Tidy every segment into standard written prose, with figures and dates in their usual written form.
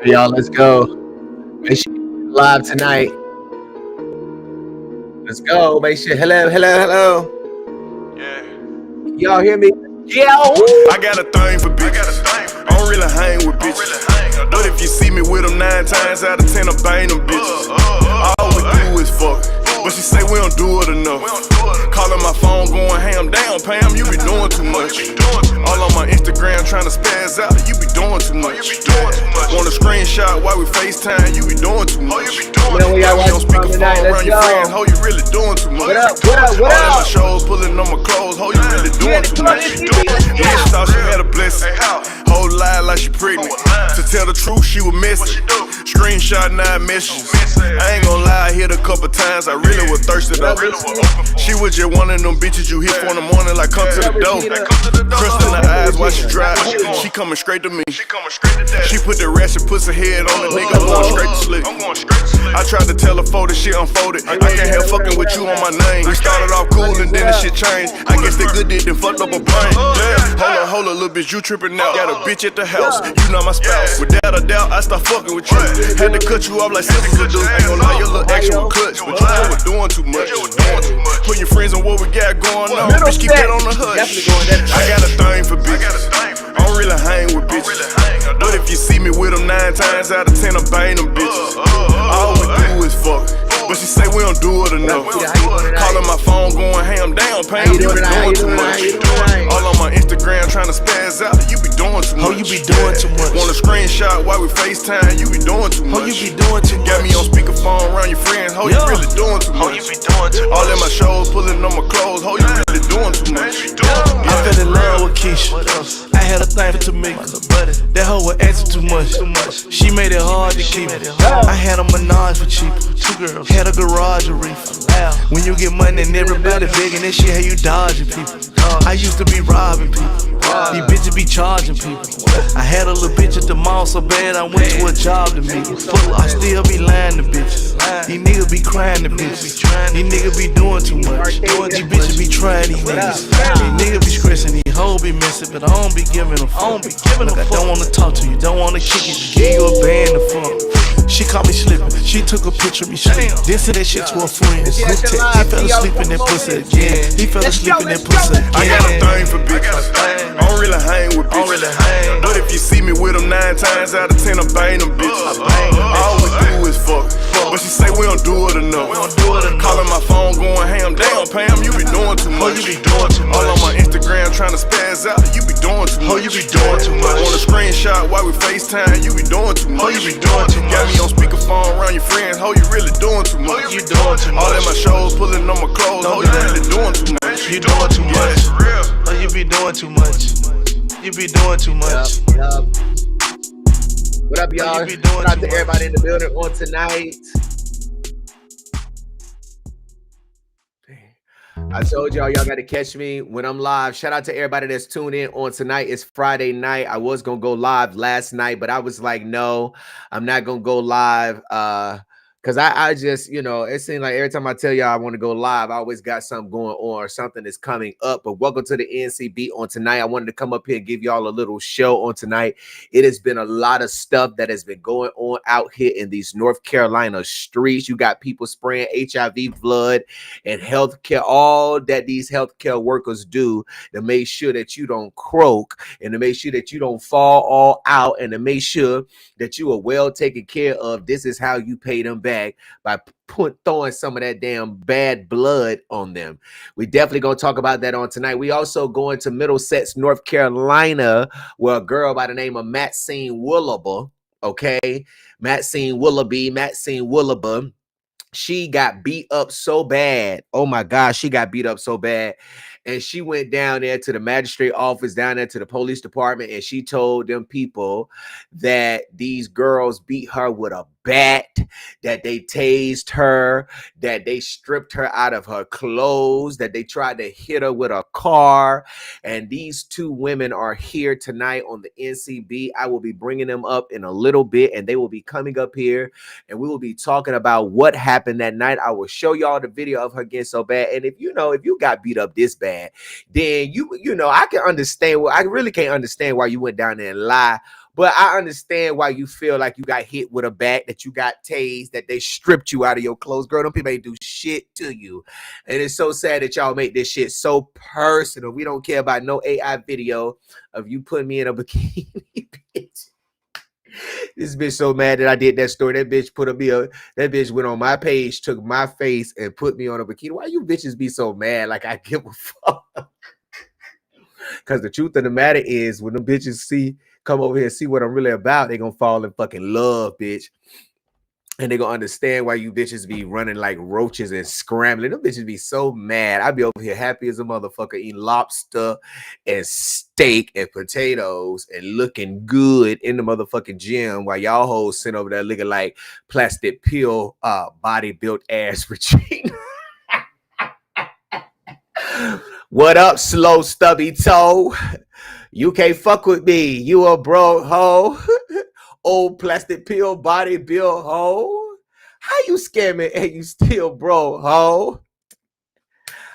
Y'all, let's go. Make sure you're live tonight. Let's go. Make sure. Hello, hello, hello. Yeah. Y'all hear me? Yeah. I got a thing for bitches. I don't really hang with bitches. But if you see me with them 9 times out of 10, I bang them bitches. All we do is fuck. But she say we don't do it enough. Calling my phone going ham. Damn, Pam, you be doing too much. All on my Instagram trying to spaz out. You be doing too much. Want a screenshot while we FaceTime. You be doing too much. We got on speakerphone around your friends. Ho, you really doing too much. What up? What up? What All in my up? shows, pulling on my clothes. Ho, you really doing too much. Yeah, she thought she had a blessing. Whole lie like she pregnant. To tell the truth, she was missing. Screenshot 9 messages. I ain't gonna lie, I hit a couple times. I really was thirsty though. She was just one of them bitches you hit for in the morning, like come to the door. Trust in the eyes while she drive. She coming straight to me. She put the ratchet pussy head on the nigga. I'm going straight to sleep. I tried to tell her for this shit unfolded. I can't help fucking with you on my name. We started off cool and then the shit changed. I guess they good did then fucked up a brain. Damn, hold on, little bitch, you tripping now. Got a bitch at the house, you not my spouse. Without a doubt, I start fucking with you. Had to cut you off like sisters would do. Ain't gonna lie, your little action was clutch, but you was doing too much. Put your friends on what we got going on. Bitch, keep that on the hush. I got a thing for bitches. I don't really hang with bitches. But if you see me with them 9 times out of 10, I bang them bitches. All we do is fuck. But she say we don't do it enough. Calling my phone going ham. Damn, Pam, you be doing too much. All on my Instagram trying to spaz out. You be doing too much. Oh, you be doing too much. Want a screenshot while we FaceTime. You be doing too much. Oh, you be doing too much. Got me on speakerphone around your friends. Ho, you really doing too much. Oh, you be doing too much. All in my shows, pulling on my clothes. Ho, you really doing too much. I fell in love with Keisha. I had a thing for Tamika. That hoe was asking too much. She made it hard to keep it. I had a menage for cheap. 2 girls. Had a garage of reefer. When you get money and everybody begging that shit, how you dodging people. I used to be robbing people. These bitches be charging people. I had a little bitch at the mall so bad I went to a job to meet. I still be lying to bitches. These niggas be crying to bitches. These niggas be doing too much. These bitches be trying these niggas. These niggas be stressing, these hoes be missing, but I don't be giving a fuck. Like I don't wanna talk to you, don't wanna kick it, give you a band to fuck. She caught me slipping, she took a picture of me slipping. Then said that shit to her friends. He fell asleep in that pussy again. He fell asleep in that pussy again. I got a thing for bitches. I don't really hang with bitches. But if you see me with them 9 times out of 10, I bang them bitches. All we do is fuck. But she say we don't do it enough. Calling my phone going ham. Damn, Pam, you be doing too much. All on my Instagram trying to spaz out. You be doing too much. Want a screenshot while we FaceTime. You be doing too much. Got me on speakerphone around your friends. Ho, you really doing too much. All in my shows, pulling on my clothes. Ho, you really doing too much. You doing too much. Oh, you be doing too much. You be doing too much. What up, y'all? Shout out to everybody in the building on tonight. I told y'all got to catch me when I'm live. Shout out to everybody that's tuned in on tonight. It's Friday night. I was going to go live last night, but I was like, no, I'm not going to go live. Because I just, it seems like every time I tell y'all I want to go live, I always got something going on or something is coming up. But welcome to the NCB on tonight. I wanted to come up here and give y'all a little show on tonight. It has been a lot of stuff that has been going on out here in these North Carolina streets. You got people spraying HIV blood and healthcare, all that these healthcare workers do to make sure that you don't croak and to make sure that you don't fall all out and to make sure that you are well taken care of. This is how you pay them back, by throwing some of that damn bad blood on them. We definitely gonna talk about that on tonight. We also going to Middlesex, North Carolina, where a girl by the name of Maxine Willaba, Maxine Willaba, she got beat up so bad. Oh my gosh, she got beat up so bad. And she went down there to the magistrate office, down there to the police department, and she told them people that these girls beat her with a bat, that they tased her, that they stripped her out of her clothes, that they tried to hit her with a car. And these 2 women are here tonight on the NCB. I will be bringing them up in a little bit, and they will be coming up here, and we will be talking about what happened that night. I will show y'all the video of her getting so bad. And if you got beat up this bad, then I can understand. I really can't understand why you went down there and lie But I understand why you feel like you got hit with a bat, that you got tased, that they stripped you out of your clothes. Girl, them people ain't do shit to you. And it's so sad that y'all make this shit so personal. We don't care about no AI video of you putting me in a bikini, bitch. This bitch so mad that I did that story. That bitch that bitch went on my page, took my face, and put me on a bikini. Why you bitches be so mad? Like I give a fuck. Because the truth of the matter is, when the bitches come over here and see what I'm really about, they gonna fall in fucking love, bitch. And they gonna understand why you bitches be running like roaches and scrambling. Them bitches be so mad. I be over here happy as a motherfucker, eating lobster and steak and potatoes and looking good in the motherfucking gym, while y'all hoes sit over there looking like plastic pill, body built ass Regina. What up, slow stubby toe? You can't fuck with me. You a broke hoe. Old plastic pill body built hoe. How you scamming and you still broke, hoe?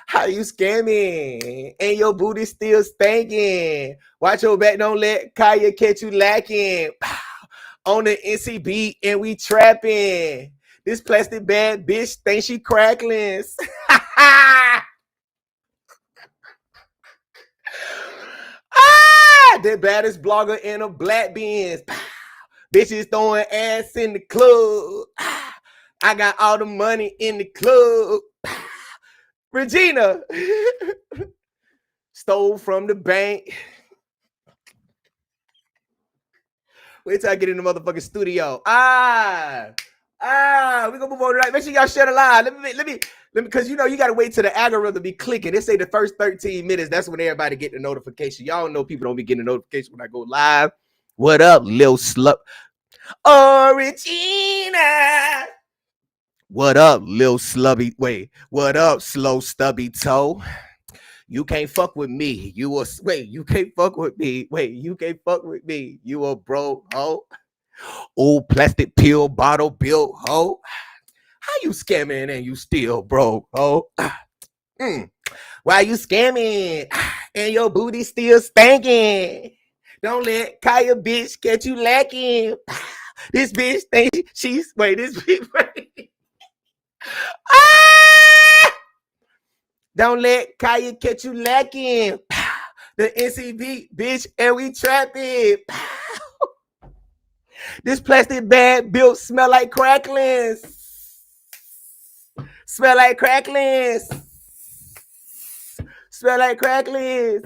How you scamming and your booty still stinking? Watch your back, don't let Kaya catch you lacking. On the NCB and we trapping. This plastic bad bitch thinks she crackling. The baddest blogger in a black Benz. Bitches throwing ass in the club. I got all the money in the club. Regina stole from the bank. Wait till I get in the motherfucking studio. We gonna move on tonight. Make sure y'all share the live. Let me, because you know you gotta wait till the algorithm be clicking. They say the first 13 minutes, that's when everybody get the notification. Y'all know people don't be getting the notification when I go live. What up, Lil Slut? Oh, Regina. What up, Lil Slubby? Wait, what up, slow stubby toe? You can't fuck with me. You can't fuck with me. You can't fuck with me. You a broke hoe. Old plastic pill bottle built hoe. How you scamming and you still broke hoe? Why you scamming and your booty still stinking? Don't let Kaya bitch catch you lacking. This bitch thinks this bitch. Don't let Kaya catch you lacking. The NCB bitch and we trapping. This plastic bag built smell like cracklings. Smell like cracklings. Smell like cracklings.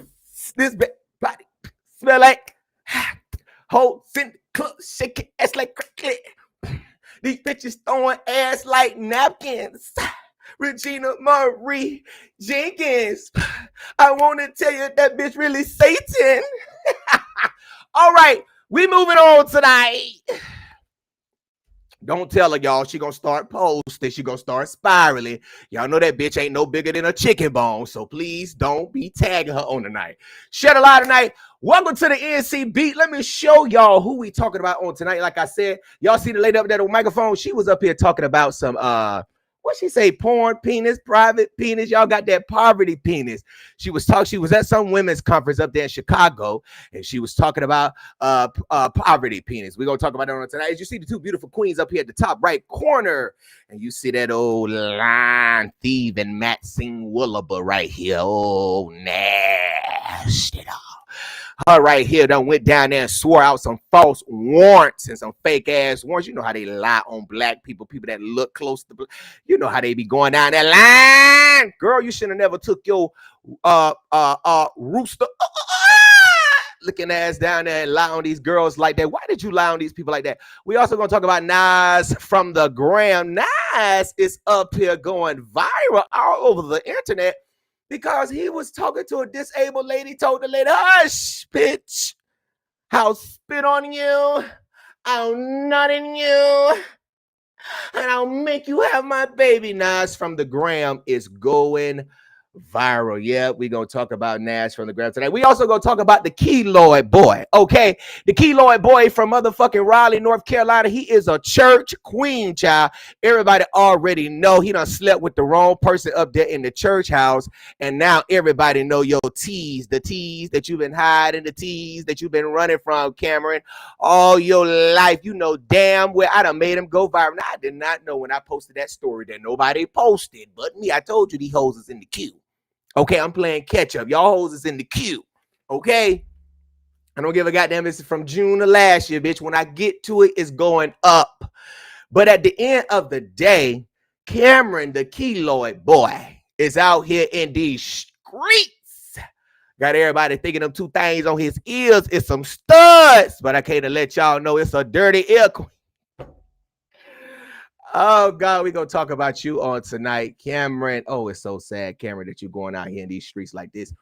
This body smell like whole in the club, shaking ass like crackling. These bitches throwing ass like napkins. Regina Marie Jenkins. I want to tell you that bitch really Satan. All right, we moving on tonight. Don't tell her, y'all. She gonna start posting. She gonna start spiraling. Y'all know that bitch ain't no bigger than a chicken bone. So please don't be tagging her on tonight. Shed a lot tonight. Welcome to the NCB. Let me show y'all who we talking about on tonight. Like I said, y'all see the lady up there on the microphone. She was up here talking about some what she say, porn penis, private penis. Y'all got that poverty penis. She was at some women's conference up there in Chicago, and she was talking about poverty penis. We're gonna talk about that on tonight. As you see the two beautiful queens up here at the top right corner, and you see that old line thieving Maxine Willaba right here. Oh, nasty dog. Her right here done went down there and swore out some false warrants and some fake ass warrants. You know how they lie on black people that look close to, you know how they be going down that line. Girl, you should have never took your rooster looking ass down there and lie on these girls like that. Why did you lie on these people like that? We also gonna talk about Nas from the Gram. Nas is up here going viral all over the internet because he was talking to a disabled lady, told the lady, hush, bitch. I'll spit on you. I'll nut in you. And I'll make you have my baby. Nas from the Gram is going Viral. Yeah, we're gonna talk about Nash from the Gram tonight. We also gonna talk about the Keloid boy. Okay, the Keloid boy from motherfucking Raleigh, North Carolina. He is a church queen, child. Everybody already know he done slept with the wrong person up there in the church house, and now everybody know your teas, the teas that you've been hiding, the teas that you've been running from, Kameron, all your life. You know damn well I done made him go viral. Now, I did not know when I posted that story that nobody posted but me. I told you these hoes is in the queue. Okay, I'm playing catch up. Y'all hoes is in the queue. Okay? I don't give a goddamn. This is from June of last year, bitch. When I get to it, it's going up. But at the end of the day, Kameron, the Keloid boy, is out here in these streets. Got everybody thinking them two things on his ears. It's some studs. But I can't let y'all know it's a dirty ear queen. Oh, God, we're going to talk about you on tonight, Kameron. Oh, it's so sad, Kameron, that you're going out here in these streets like this.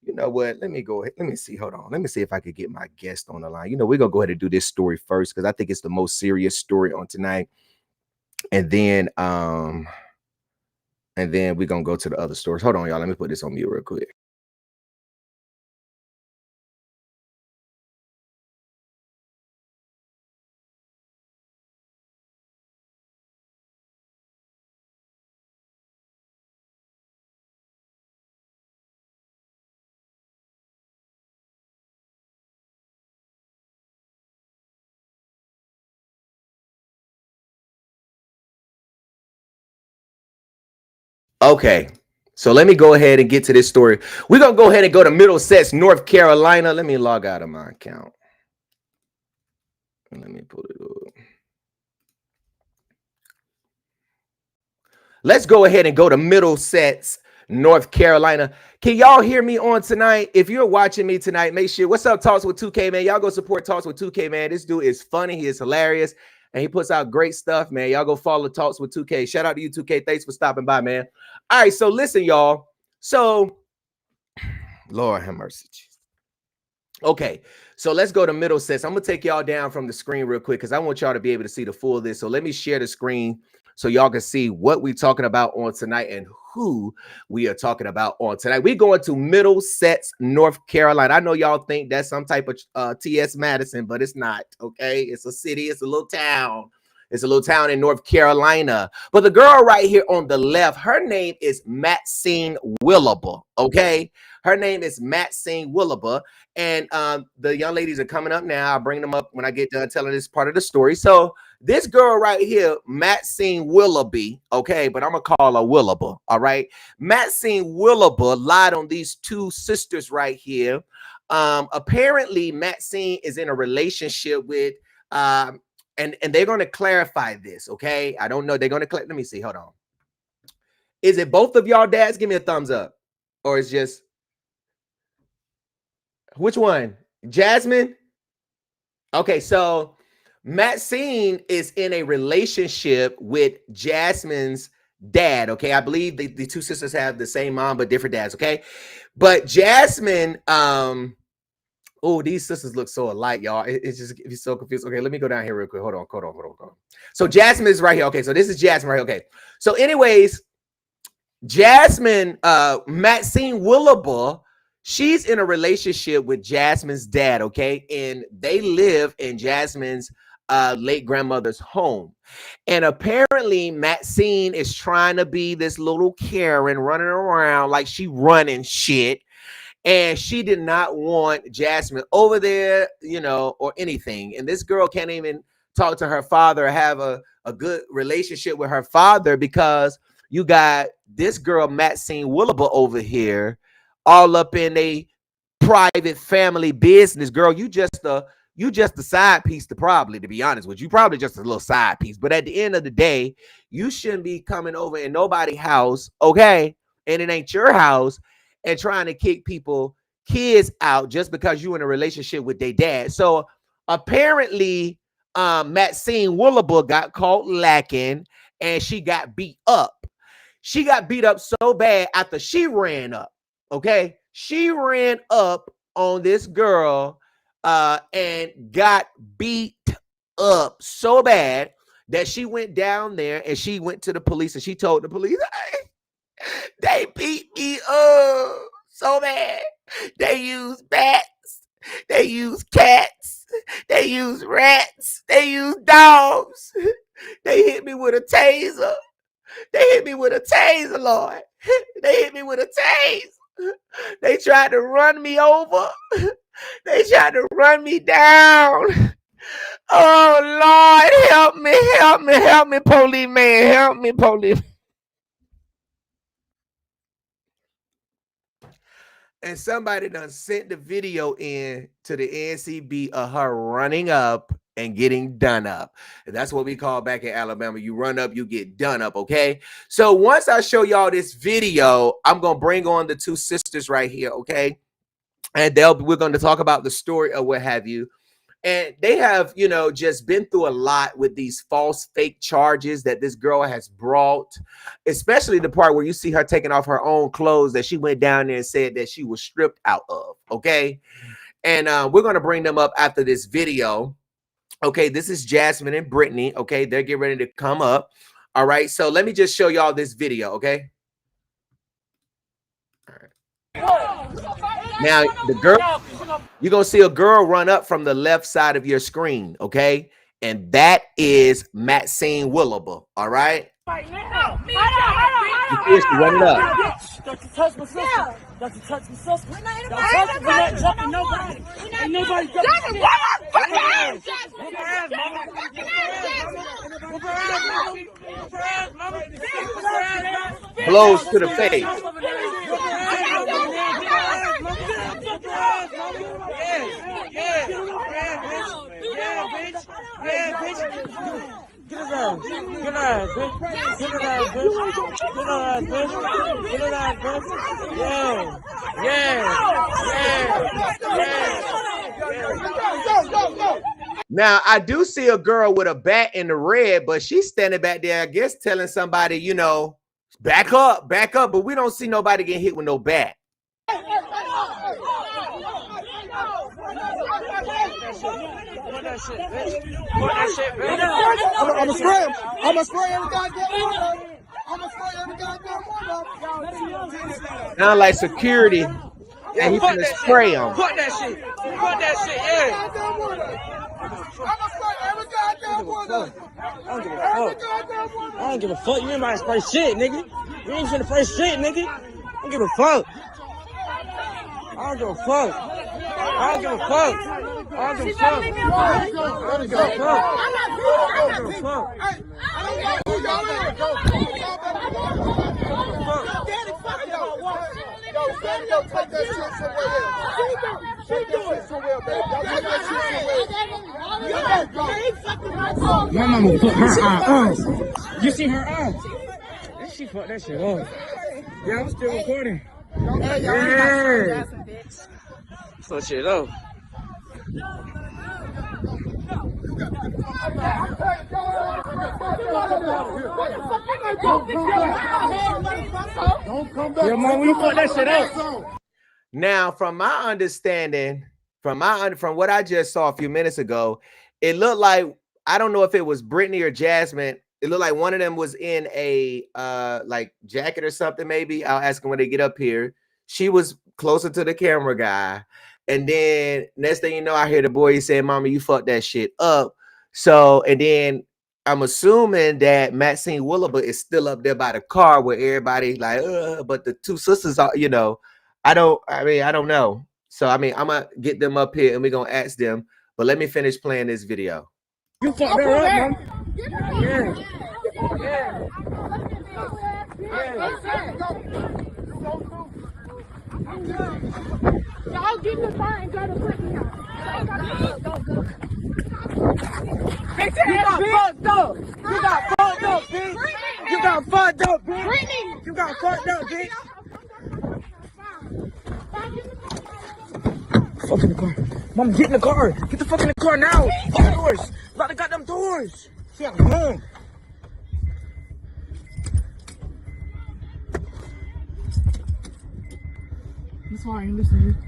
You know what? Let me go ahead. Let me see. Hold on. Let me see if I could get my guest on the line. You know, we're going to go ahead and do this story first because I think it's the most serious story on tonight. And then we're going to go to the other stories. Hold on, y'all. Let me put this on mute real quick. Okay, so let me go ahead and get to this story. We're going to go ahead and go to Middlesex, North Carolina. Let me log out of my account. Let me pull it up. Let's go ahead and go to Middlesex, North Carolina. Can y'all hear me on tonight? If you're watching me tonight, make sure. What's up, Talks with 2K, man? Y'all go support Talks with 2K, man. This dude is funny. He is hilarious. And he puts out great stuff, man. Y'all go follow Talks with 2K. Shout out to you, 2K. Thanks for stopping by, man. All right, so listen, y'all. So, Lord have mercy. Okay, so let's go to Middlesex. I'm going to take y'all down from the screen real quick because I want y'all to be able to see the full of this. So let me share the screen so y'all can see what we're talking about on tonight and who we are talking about on tonight. We're going to Middlesex, North Carolina. I know y'all think that's some type of T.S. Madison, but it's not, okay? It's a city. It's a little town. It's a little town in North Carolina. But the girl right here on the left, her name is Maxine Willaba, okay? Her name is Maxine Willaba. And the young ladies are coming up now. I'll bring them up when I get done telling this part of the story. So this girl right here, Maxine Willoughby, okay, but I'm going to call her Willaba, all right? Maxine Willaba lied on these two sisters right here. Apparently, Maxine is in a relationship with, and they're going to clarify this, okay? I don't know. They're going to, let me see. Hold on. Is it both of y'all dads? Give me a thumbs up. Or it's just, which one? Jasmine? Okay, so Maxine is in a relationship with Jasmine's dad, okay? I believe the two sisters have the same mom, but different dads, okay? But Jasmine, oh, these sisters look so alike, y'all. It's so confused. Okay, let me go down here real quick. Hold on. So Jasmine is right here. Okay, so this is Jasmine right here. Okay, so anyways, Jasmine, Maxine Willaba, she's in a relationship with Jasmine's dad, okay? And they live in Jasmine's late grandmother's home. And apparently Maxine is trying to be this little Karen running around like she running shit. And she did not want Jasmine over there, you know, or anything. And this girl can't even talk to her father or have a good relationship with her father because you got this girl, Maxine Willaba, over here, all up in a private family business. Girl, you just a side piece to be honest with you. Probably just a little side piece. But at the end of the day, you shouldn't be coming over in nobody's house, okay? And it ain't your house and trying to kick kids out just because you in a relationship with their dad. So apparently, Maxine Willaba got caught lacking and she got beat up. She got beat up so bad after she ran up. Okay, she ran up on this girl and got beat up so bad that she went down there and she went to the police and she told the police, They beat me up so bad. They use bats. They use cats. They use rats. They use dogs. They hit me with a taser. They hit me with a taser, Lord. They hit me with a taser. They tried to run me over. They tried to run me down. Oh, Lord, help me, help me, help me, police man. Help me, police. And somebody done sent the video in to the NCB of her running up and getting done up. And that's what we call back in Alabama. You run up, you get done up, okay? So once I show y'all this video, I'm going to bring on the two sisters right here, okay? And we're going to talk about the story or what have you. And they have, you know, just been through a lot with these false fake charges that this girl has brought, especially the part where you see her taking off her own clothes that she went down there and said that she was stripped out of. Okay. And we're going to bring them up after this video. Okay. This is Jasmine and Brittany. Okay. They're getting ready to come up. All right. So let me just show y'all this video. Okay. All right. Now, the girl, you're going to see a girl run up from the left side of your screen, okay? And that is Maxine Willaba, all right? Right now. You see her running up. Don't you touch my sister. Don't you touch my sister. We're not jumping nobody. Ain't nobody jumping. Put your hands. Put your hands, mama. Put your hands, mama. Put your hands, mama. Blows to the face. Get his ass. Get his ass, bitch. Get his ass, bitch. Get his ass, bitch. Get his ass, bitch. Yeah. Now, I do see a girl with a bat in the red, but she's standing back there, I guess, telling somebody, you know, back up, but we don't see nobody getting hit with no bat. I'ma spray him. I'ma spray every goddamn one. I'ma spray every goddamn one. Now, like security, and he's gonna spray him. Fuck that shit. Fuck that shit, yeah. I'ma spray every goddamn one. I don't give a fuck. You ain't about to spray shit, nigga. You ain't finna spray shit, nigga. I don't give a fuck. I don't give a fuck. I don't give a fuck. I don't give a fuck. I don't give a fuck. I don't give a fuck. Yo, Samuel, take that shit somewhere else. Take that shit somewhere, baby. Y'all take that shit somewhere else. My mama put her eyes. You see her eyes? She fucked that shit up. Yeah, I'm still recording. Yeah. So shit up. Don't come back. Yeah, mom, we fucked that shit up. Now, from my understanding, from what I just saw a few minutes ago, it looked like, I don't know if it was Brittany or Jasmine. It looked like one of them was in a like jacket or something. Maybe I'll ask them when they get up here. She was closer to the camera guy, and then next thing you know, I hear the boy saying, "Mama, you fucked that shit up." So, and then I'm assuming that Maxine Willaba is still up there by the car where everybody like, but the two sisters are, you know, I don't know. So, I mean, I'm gonna get them up here and we're gonna ask them. But let me finish playing this video. You fucked her up, mom. Yeah. Y'all get in the car and go to Brittany house. You got fucked up. You got fucked up, bitch. You got fucked up, bitch. You got fucked up, bitch. Fuck in the car. Mom, get in the car. Get the fuck in the car now. Lock the doors. Lock the goddamn doors. She got a gun. That's why I ain't listening to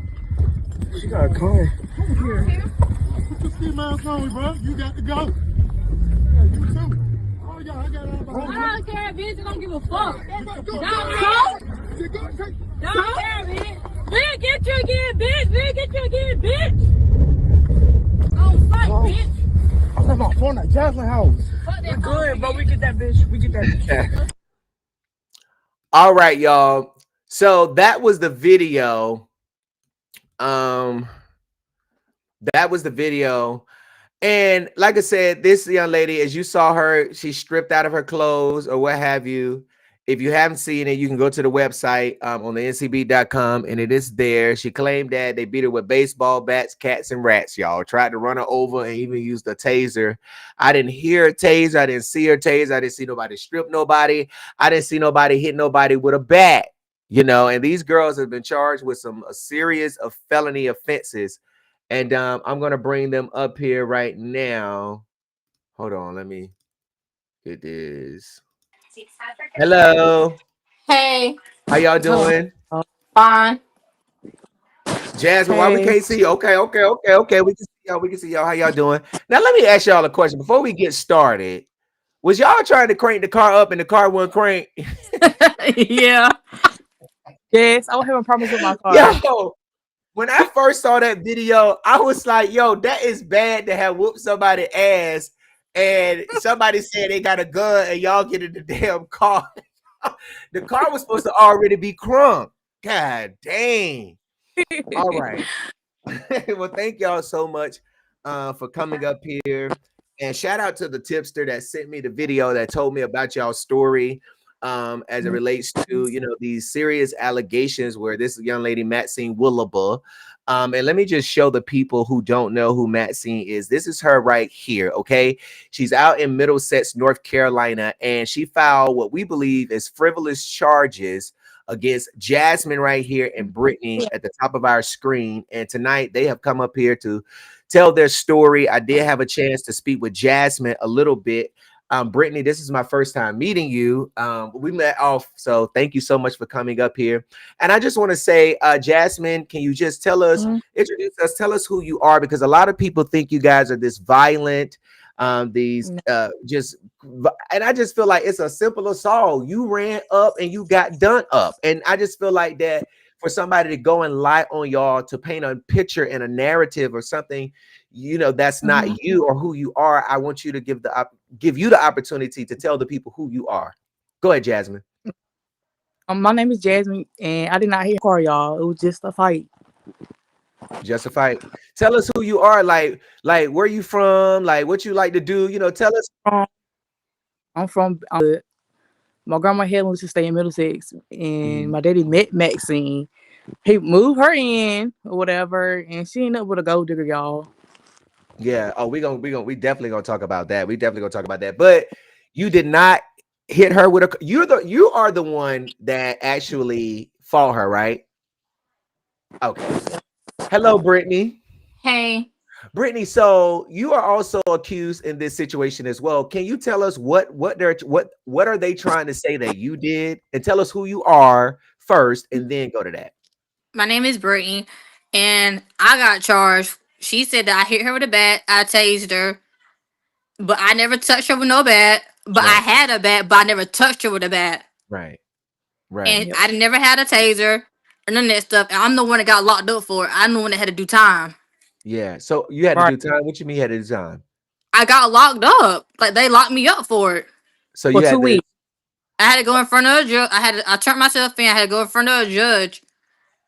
you. She got a car. Over here. Put your ski mask on, bro. You got to go. Yeah, you too. All don't care, bitch. I don't give a fuck. Don't care, bitch. We'll get you again, bitch. We'll get you again, bitch. Oh, fuck, bitch. I left my phone at Jasmine house. We're good, bro. We get that bitch. We get that bitch. All right, y'all. So that was the video. Um, that was the video. And like I said, this young lady, as you saw her, she stripped out of her clothes or what have you. If you haven't seen it, you can go to the website on the ncb.com and it is there. She claimed that they beat her with baseball bats, cats, and rats, y'all. Tried to run her over and even used a taser. I didn't hear a taser. I didn't see her taser. I didn't see nobody strip nobody. I didn't see nobody hit nobody with a bat, you know. And these girls have been charged with some a series of felony offenses. And I'm going to bring them up here right now. Hold on. Let me. It is. Hello. Hey. How y'all doing? Fine. Jasmine, why we can't see you? Okay. We can see y'all. We can see y'all. How y'all doing? Now, let me ask y'all a question. Before we get started, was y'all trying to crank the car up and the car wouldn't crank? Yeah. Yes, I was having problems with my car. Yo, when I first saw that video, I was like, yo, that is bad to have whooped somebody's ass and somebody said they got a gun and y'all get in the damn car. The car was supposed to already be crunk. God dang. All right. Well, thank y'all so much for coming up here. And shout out to the tipster that sent me the video that told me about y'all's story as it relates to, you know, these serious allegations where this young lady, Maxine Willaba. And let me just show the people who don't know who Maxine is. This is her right here, okay? She's out in Middlesex, North Carolina, and she filed what we believe is frivolous charges against Jasmine right here and Brittany at the top of our screen. And tonight they have come up here to tell their story. I did have a chance to speak with Jasmine a little bit. Brittany, this is my first time meeting you. We met off, so thank you so much for coming up here. And I just want to say, Jasmine, can you just tell us, introduce us, tell us who you are, because a lot of people think you guys are this violent, and I just feel like it's a simple assault. You ran up and you got done up, and I just feel like that for somebody to go and lie on y'all to paint a picture and a narrative or something, you know, that's not you or who you are. I want you to give you the opportunity to tell the people who you are. Go ahead, Jasmine. My name is Jasmine, and I did not hit car, y'all. It was just a fight. Just a fight. Tell us who you are. Like where you from? Like what you like to do? You know, tell us. I'm from. My grandma had me to stay in Middlesex, and my daddy met Maxine. He moved her in or whatever, and she ended up with a gold digger, y'all. Yeah. Oh, we definitely gonna talk about that. We definitely gonna talk about that. But you did not hit her with a. You are the one that actually fought her, right? Okay. Hello, Brittany. Hey. Brittany, so you are also accused in this situation as well. Can you tell us what are they trying to say that you did, and tell us who you are first, and then go to that. My name is Brittany, and I got charged. She said that I hit her with a bat. I tased her, but I never touched her with no bat. But I had a bat, but I never touched her with a bat. Right. And I never had a taser or none of that stuff. And I'm the one that got locked up for it. I'm the one that had to do time. Yeah. So you had to do time. What you mean you had to do time? I got locked up. Like they locked me up for it. So you had 2 weeks. I had to go in front of a judge. I turned myself in. I had to go in front of a judge,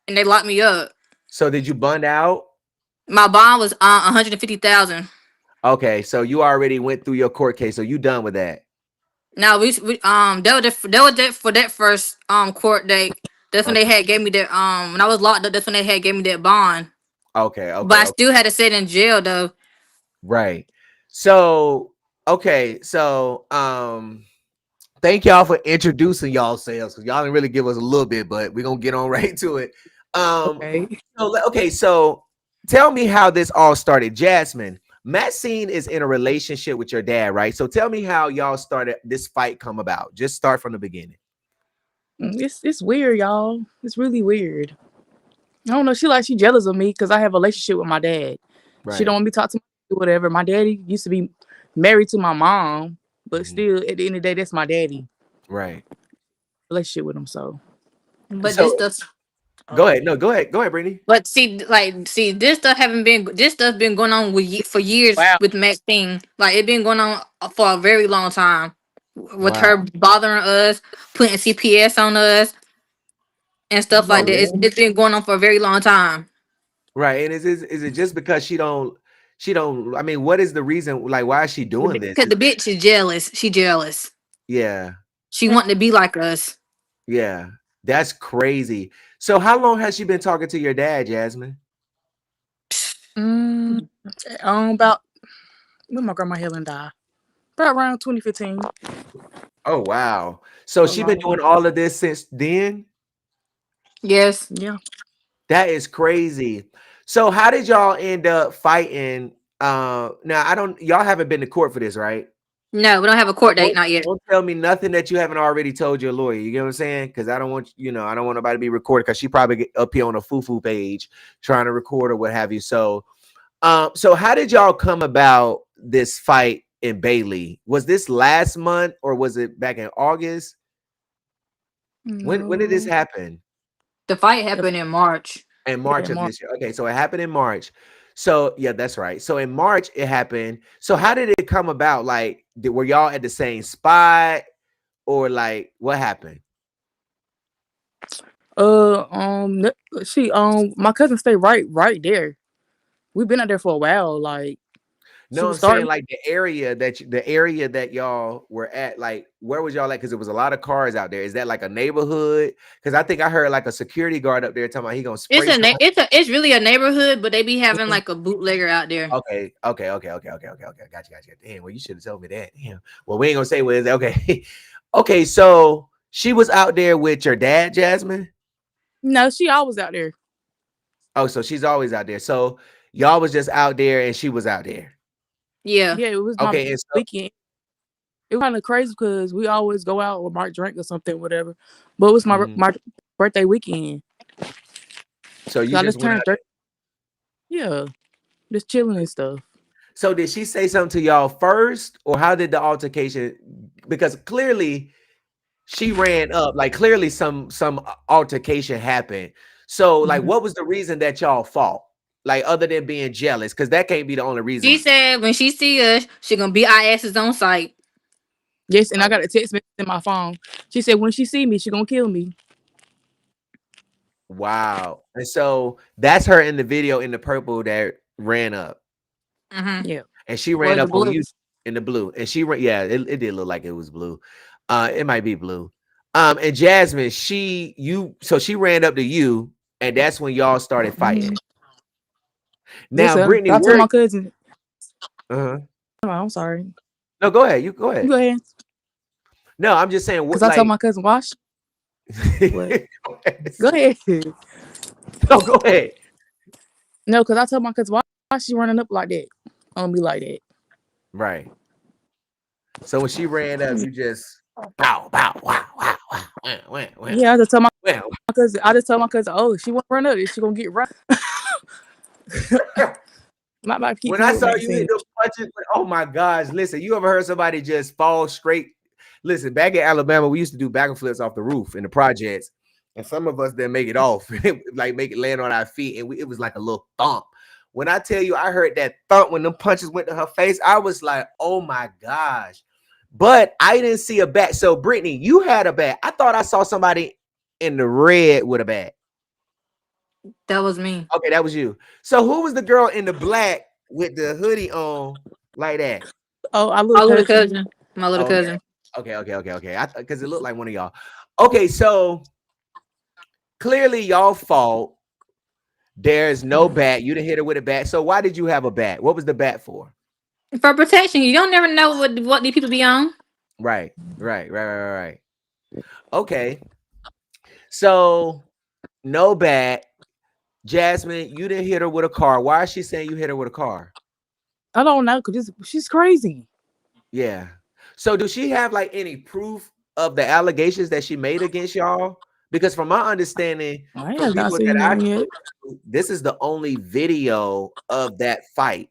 and they locked me up. So did you bond out? My bond was $150,000. Okay, so you already went through your court case, so you done with that. Now they was for that first court date. That's when they had gave me that when I was locked up. That's when they had gave me that bond. Okay. But I still had to sit in jail though. Right. So thank y'all for introducing yourselves, because y'all didn't really give us a little bit, but we're gonna get on right to it. So tell me how this all started. Jasmine, Maxine is in a relationship with your dad, right? So tell me how y'all started this fight come about. Just start from the beginning. It's weird, y'all. It's really weird. I don't know. She jealous of me because I have a relationship with my dad. She don't want me to talk to me, whatever. My daddy used to be married to my mom, but still, at the end of the day, that's my daddy. Right. Relationship with him, so. But this So stuff. go ahead. No, go ahead. Go ahead, Brittany. But see, this stuff haven't been. This stuff been going on for years Wow. with Maxine. Like it been going on for a very long time. With Wow. her bothering us, putting CPS on us, and stuff Oh like that. yeah. It's been going on for a very long time. Right. And is it just because she don't, I mean, what is the reason? Like, why is she doing this? Because the bitch is jealous. She jealous. Yeah. She want to be like us. Yeah. That's crazy. So how long has she been talking to your dad, Jasmine? Mm, about when my grandma Helen died. About around 2015. Oh wow. So A she been long doing time. all of this since then? Yes. Yeah. That is crazy. So how did y'all end up fighting? Now I don't y'all haven't been to court for this, right? No, we don't have a court date. Don't, Not yet. don't tell me nothing that you haven't already told your lawyer. You get what I'm saying? Because I don't want I don't want nobody to be recorded because she probably get up here on a foo-foo page trying to record or what have you. So how did y'all come about this fight in Bailey? Was this last month or was it back in August? When did this No. happen? The fight happened in March. In Yeah, March of Mark. this year. Okay, so it happened in March. So yeah, that's right. So in March it happened. So how did it come about? Like, were y'all at the same spot, or like what happened? She my cousin stayed right there. We've been out there for a while. Like she No, was I'm saying starting. like the area that y'all were at. Like, where was y'all at? Because there was a lot of cars out there. Is that like a neighborhood? Because I think I heard like a security guard up there talking about he gonna It's spray a somebody. it's really a neighborhood, but they be having like a bootlegger out there. Okay. Gotcha. Damn, well, you should have told me that. Damn. Well, we ain't gonna say what is okay. Okay, so she was out there with your dad, Jasmine. No, she always out there. Oh, so she's always out there. So y'all was just out there, and she was out there. Yeah. Yeah, it was my Okay, and so weekend. It was kind of crazy because we always go out or might drink or something, whatever. But it was mhm. my birthday weekend. So you So I just just went out turned there. 30. Yeah, just chilling and stuff. So did she say something to y'all first, or how did the altercation? Because clearly she ran up, like clearly some altercation happened. So like, Mhm. what was the reason that y'all fought? Like, other than being jealous, because that can't be the only She reason. said when she see us, she gonna beat our asses on sight. Yes, and I Oh, got a text message in my phone. She said when she see me, she gonna kill me. wow. And so that's her in the video in the purple that ran up, Mm-hmm. Yeah. and she ran Was the up on blue. you in the blue, and she ran. Yeah, it did look like it was blue. It might be blue. And Jasmine, so she ran up to you, and that's when y'all started Mhm. fighting. Yes, Now, sir. Brittany, I told where? my cousin. Uh-huh. Oh, I'm sorry. No, go ahead. You go You ahead. go ahead. No, I'm just saying, Cause what I told like. my cousin, watch what? Go ahead. Go ahead. No, go ahead. No, cause I told my cousin, why she running up like that on me like that? Right. So when she ran up, you just bow, bow, wow, wow, wow, wow, wow, wow, Yeah, I just told wow. my cousin. I just told my cousin, oh, she won't run up. She gonna get run. Might keep When I playing with saw you hit Maxine. the punches, oh my gosh! Listen, you ever heard somebody just fall straight? Listen, back in Alabama, we used to do back and flips off the roof in the projects, and some of us didn't make it off, like make it land on our feet, and it was like a little thump. When I tell you, I heard that thump when them punches went to her face. I was like, oh my gosh! But I didn't see a bat. So Brittany, you had a bat. I thought I saw somebody in the red with a bat. That was me. Okay, that was you. So who was the girl in the black with the hoodie on like that? Oh, I My little little cousin. cousin. My little Oh, okay. cousin. Okay. Because it looked like one of y'all. Okay, so clearly y'all fault. There's no bat. You didn't hit her with a bat. So why did you have a bat? What was the bat for? For protection, you don't never know what these people be on. Right. Okay. So no bat. Jasmine, you didn't hit her with a car. Why is she saying you hit her with a car? I don't know, cause she's crazy. Yeah. So does she have like any proof of the allegations that she made against y'all? Because from my understanding, I from have not people that seen I nothing yet. talked to, this is the only video of that fight.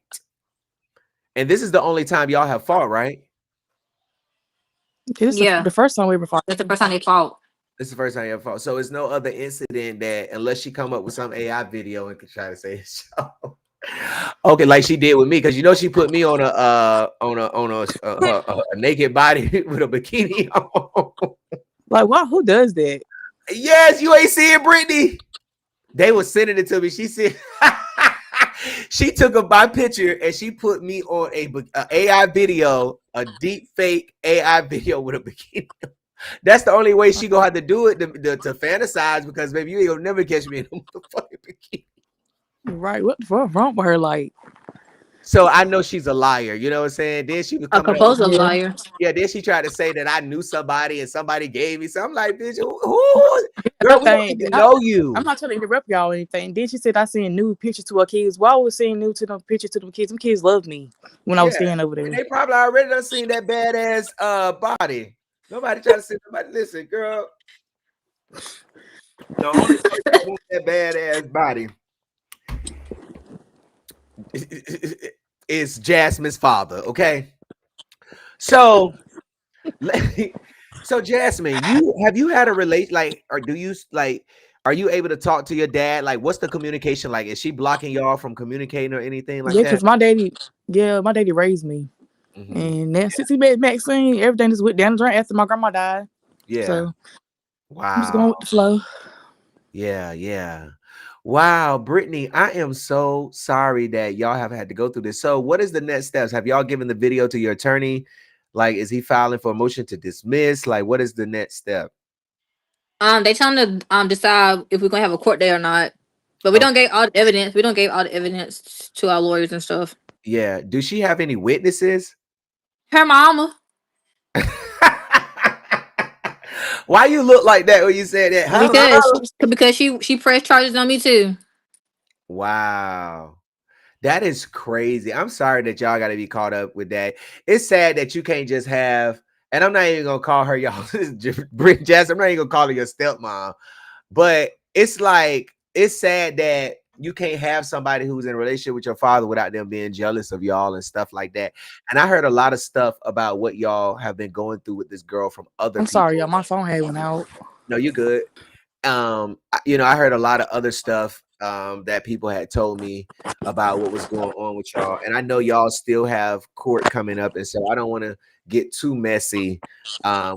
And this is the only time y'all have fought, right? This is Yeah, the first time we ever fought. that's the first time they fought. This is the first time you ever fought. So it's no other incident that, unless she come up with some AI video and could try to say it's so. Okay, like she did with me, because you know she put me on a naked body with a bikini on. Like, wow, who does that? Yes, you ain't seeing Brittany. They were sending it to me. She said she took my picture and she put me on a AI video, a deep fake AI video with a bikini. That's the only way she gonna have to do it to fantasize, because baby, you ain't gonna never catch me in a motherfucking bikini. Right? What the fuck wrong with her? Like, So I know she's a liar. You know what I'm saying? Then she was A coming up with, composer yeah, liar. yeah. Then she tried to say that I knew somebody and somebody gave me. So I'm like, bitch, who? Girl, we don't nothing. even know I'm you. not trying to interrupt y'all or anything. Then she said I seen nude pictures to her kids. Why was seeing nude to them pictures to them kids? Them kids loved me when I was Yeah, staying over there. and they probably already done seen that badass body. Nobody try to see nobody. Listen, girl, the only person that wants that badass body is Jasmine's father. Okay, so so Jasmine, you had a relate, like, or do you like? Are you able to talk to your dad? Like, what's the communication like? Is she blocking y'all from communicating or anything like Yeah, that? cause my daddy raised me, Hmm. and then since he met Maxine, everything just went down the drain after my grandma died. Yeah. So I'm just Wow. going with the flow. Yeah. Yeah. Wow, Brittany, I am so sorry that y'all have had to go through this. So, what is the next steps? Have y'all given the video to your attorney? Like, is he filing for a motion to dismiss? Like, what is the next step? They tell them to decide if we're gonna have a court day or not. But we Okay. don't get all the evidence. We don't give all the evidence to our lawyers and stuff. Yeah. Does she have any witnesses? Her mama, Why you look like that when you said that? Hello. because she pressed charges on me too. Wow. That is crazy. I'm sorry that y'all got to be caught up with that. It's sad that you can't just have, and I'm not even gonna call her y'all, Britt Jess. I'm not even gonna call her your stepmom. But it's like, it's sad that you can't have somebody who's in a relationship with your father without them being jealous of y'all and stuff like that. And I heard a lot of stuff about what y'all have been going through with this girl from other I'm sorry, people. y'all. My phone had went out. No, you good. You know, I heard a lot of other stuff that people had told me about what was going on with y'all, and I know y'all still have court coming up, and so I don't want to get too messy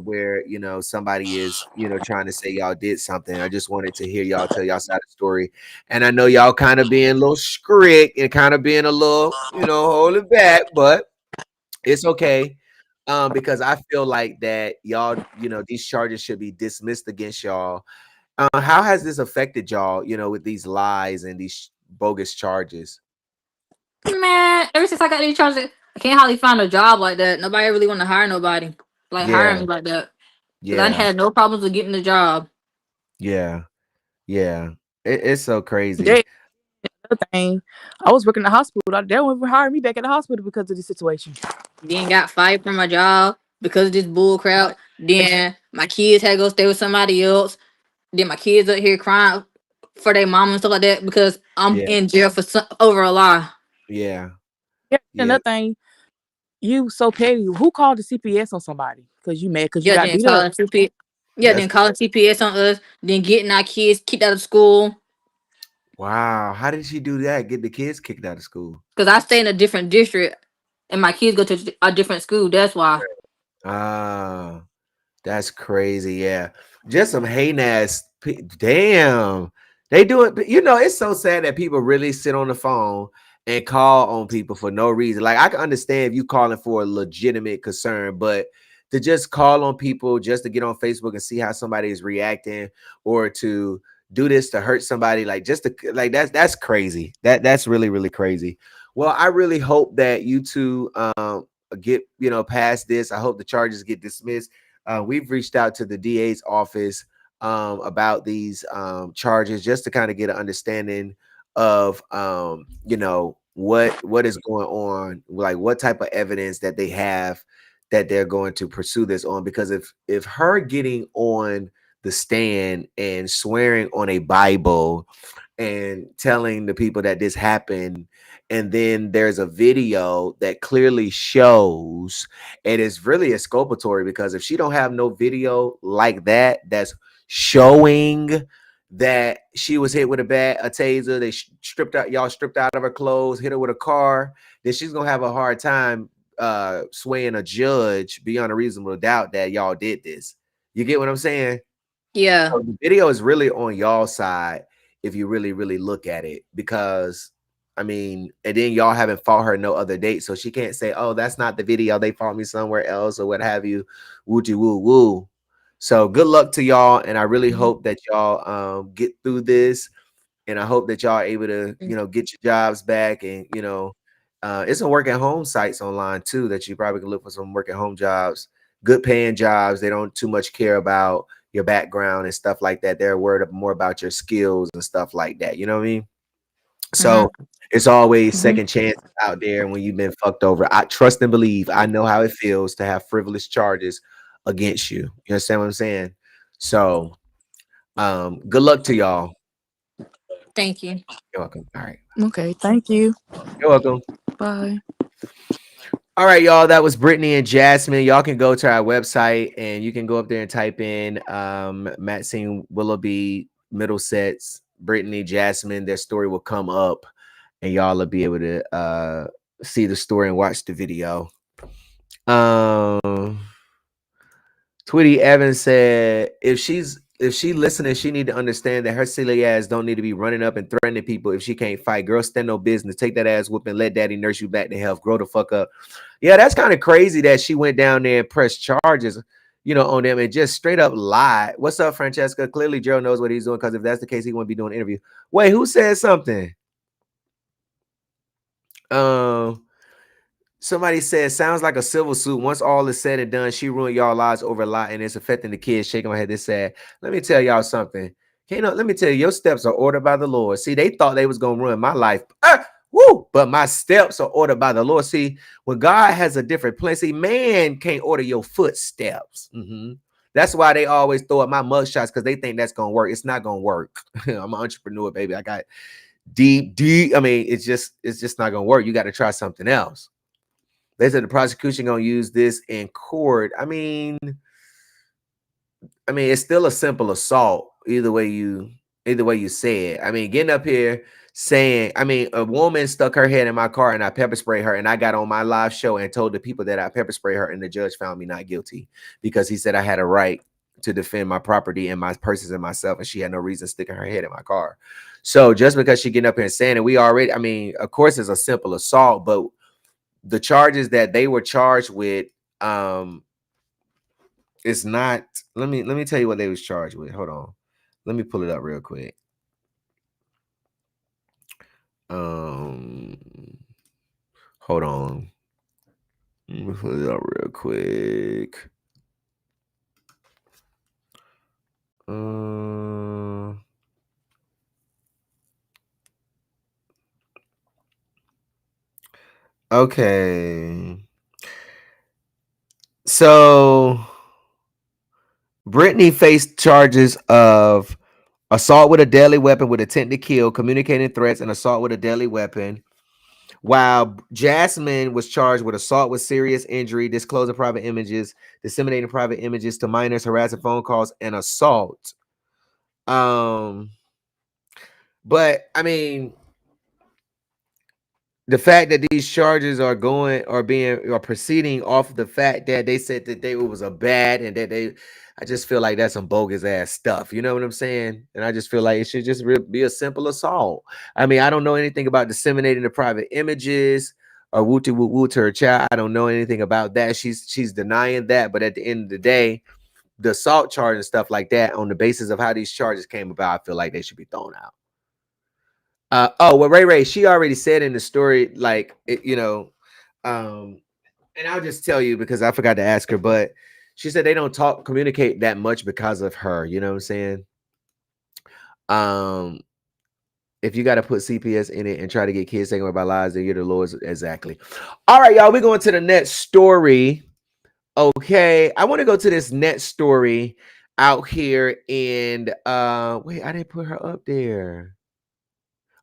where, you know, somebody is, you know, trying to say y'all did something. I just wanted to hear y'all tell y'all side of the story, and I know y'all kind of being a little strict and kind of being a little, you know, holding back, but it's okay. Because I feel like that y'all, you know, these charges should be dismissed against y'all. How has this affected y'all, you know, with these lies and these bogus charges? Man, ever since I got these charges, I can't hardly find a job like that. Nobody really want to hire nobody, like hire Yeah, me like that. Cause I yeah, had no problems with getting the job. yeah, yeah. It's so crazy. That other thing, I was working in the hospital. They won't even hire me back at the hospital because of this situation. Then got fired from my job because of this bull crap. Then my kids had to go stay with somebody else. Then my kids up here crying for their mom and stuff like that because I'm Yeah, in jail for over a lie. yeah, Yeah, yeah. another thing, you so petty. Who called the CPS on somebody? Cause you mad? Cause you Yeah, got then beat up. calling CPS. Yeah, That's then calling CPS on us. Then getting our kids kicked out of school wow. How did she do that? Get the kids kicked out of school? because I stay in a different district and my kids go to a different school. That's why. Ah, that's crazy. Yeah, just some hate ass. Damn, they do it. You know, it's so sad that people really sit on the phone and call on people for no reason. Like, I can understand if you calling for a legitimate concern, but to just call on people just to get on Facebook and see how somebody is reacting, or to do this to hurt somebody, like, just to, like, that's crazy. That's really really crazy. Well, I really hope that you two get, you know, past this. I hope the charges get dismissed. We've reached out to the DA's office about these charges, just to kind of get an understanding of, you know, what is going on, like what type of evidence that they have that they're going to pursue this on. Because if her getting on the stand and swearing on a Bible and telling the people that this happened and then there's a video that clearly shows, and it's really exculpatory because if she don't have no video like that that's showing that she was hit with a taser, they stripped out of her clothes, hit her with a car, then she's gonna have a hard time swaying a judge beyond a reasonable doubt that y'all did this. You get what I'm saying? Yeah. So the video is really on y'all side if you really, really look at it, because I mean, and then y'all haven't fought her no other date, so she can't say, "Oh, that's not the video. They fought me somewhere else or what have you." Wooty woo woo. So good luck to y'all, and I really hope that y'all get through this, and I hope that y'all are able to get your jobs back, and it's some work at home sites online too that you probably can look for some work at home jobs, good paying jobs. They don't too much care about your background and stuff like that. They're worried more about your skills and stuff like that. You know what I mean? So it's always second chances out there when you've been fucked over. I trust and believe. I know how it feels to have frivolous charges against you. You understand what I'm saying? So good luck to y'all. Thank you. You're welcome. All right. Okay, thank you. You're welcome. Bye. All right, y'all. That was Brittany and Jasmine. Y'all can go to our website and you can go up there and type in Maxine Willoughby, Middlesex, Brittany, Jasmine. Their story will come up and y'all will be able to see the story and watch the video. Tweety Evans said if she listening, she need to understand that her silly ass don't need to be running up and threatening people if she can't fight. Girl, stand no business. Take that ass whooping. Let daddy nurse you back to health. Grow the fuck up. Yeah, that's kind of crazy that she went down there and pressed charges, on them and just straight up lied. What's up, Francesca? Clearly, Gerald knows what he's doing, because if that's the case, he wouldn't be doing an interview. Wait, who said something? Somebody said, sounds like a civil suit. Once all is said and done, she ruined y'all lives over a lot, and it's affecting the kids. Shaking my head, this sad. Let me tell y'all something. Let me tell you, your steps are ordered by the Lord. See, they thought they was going to ruin my life. But my steps are ordered by the Lord. See, when God has a different plan, see, man can't order your footsteps. That's why they always throw up my mugshots, because they think that's going to work. It's not going to work. I'm an entrepreneur, baby. I got deep. I mean, it's just not going to work. You got to try something else. They said the prosecution gonna use this in court. I mean, it's still a simple assault. Either way you say it. I mean, getting up here saying, a woman stuck her head in my car and I pepper sprayed her, and I got on my live show and told the people that I pepper sprayed her, and the judge found me not guilty because he said I had a right to defend my property and my persons and myself, and she had no reason sticking her head in my car. So just because she getting up here and saying it, we already, of course, it's a simple assault, but the charges that they were charged with, it's not. Let me tell you what they was charged with. Hold on, let me pull it up real quick. Hold on, let me pull it up real quick. Okay. So Brittany faced charges of assault with a deadly weapon with intent to kill, communicating threats, and assault with a deadly weapon. While Jasmine was charged with assault with serious injury, disclosing private images, disseminating private images to minors, harassing phone calls, and assault. But the fact that these charges are proceeding off the fact that they said that it was a bad, and that I just feel like that's some bogus ass stuff. You know what I'm saying? And I just feel like it should just be a simple assault. I don't know anything about disseminating the private images or wooty woo woo to her child. I don't know anything about that. She's denying that. But at the end of the day, the assault charge and stuff like that, on the basis of how these charges came about, I feel like they should be thrown out. Well, Ray, she already said in the story, and I'll just tell you because I forgot to ask her, but she said they don't communicate that much because of her. You know what I'm saying? If you got to put CPS in it and try to get kids taken away by lies, then you're the Lord's. Exactly. All right, y'all, we're going to the next story. Okay, I want to go to this next story out here, and wait, I didn't put her up there.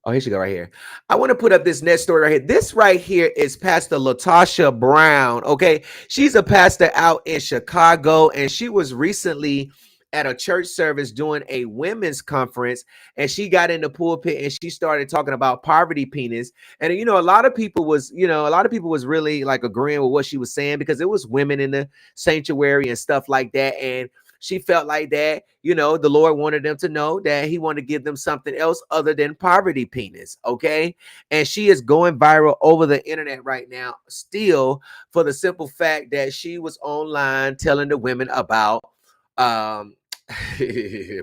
Oh, here she go right here. I want to put up this next story right here. This right here is Pastor Latasha Brown. Okay. She's a pastor out in Chicago, and she was recently at a church service doing a women's conference, and she got in the pulpit and she started talking about poverty penis. And a lot of people was, really like agreeing with what she was saying, because it was women in the sanctuary and stuff like that. And she felt like that, the Lord wanted them to know that he wanted to give them something else other than poverty penis. Okay. And she is going viral over the internet right now, still, for the simple fact that she was online telling the women about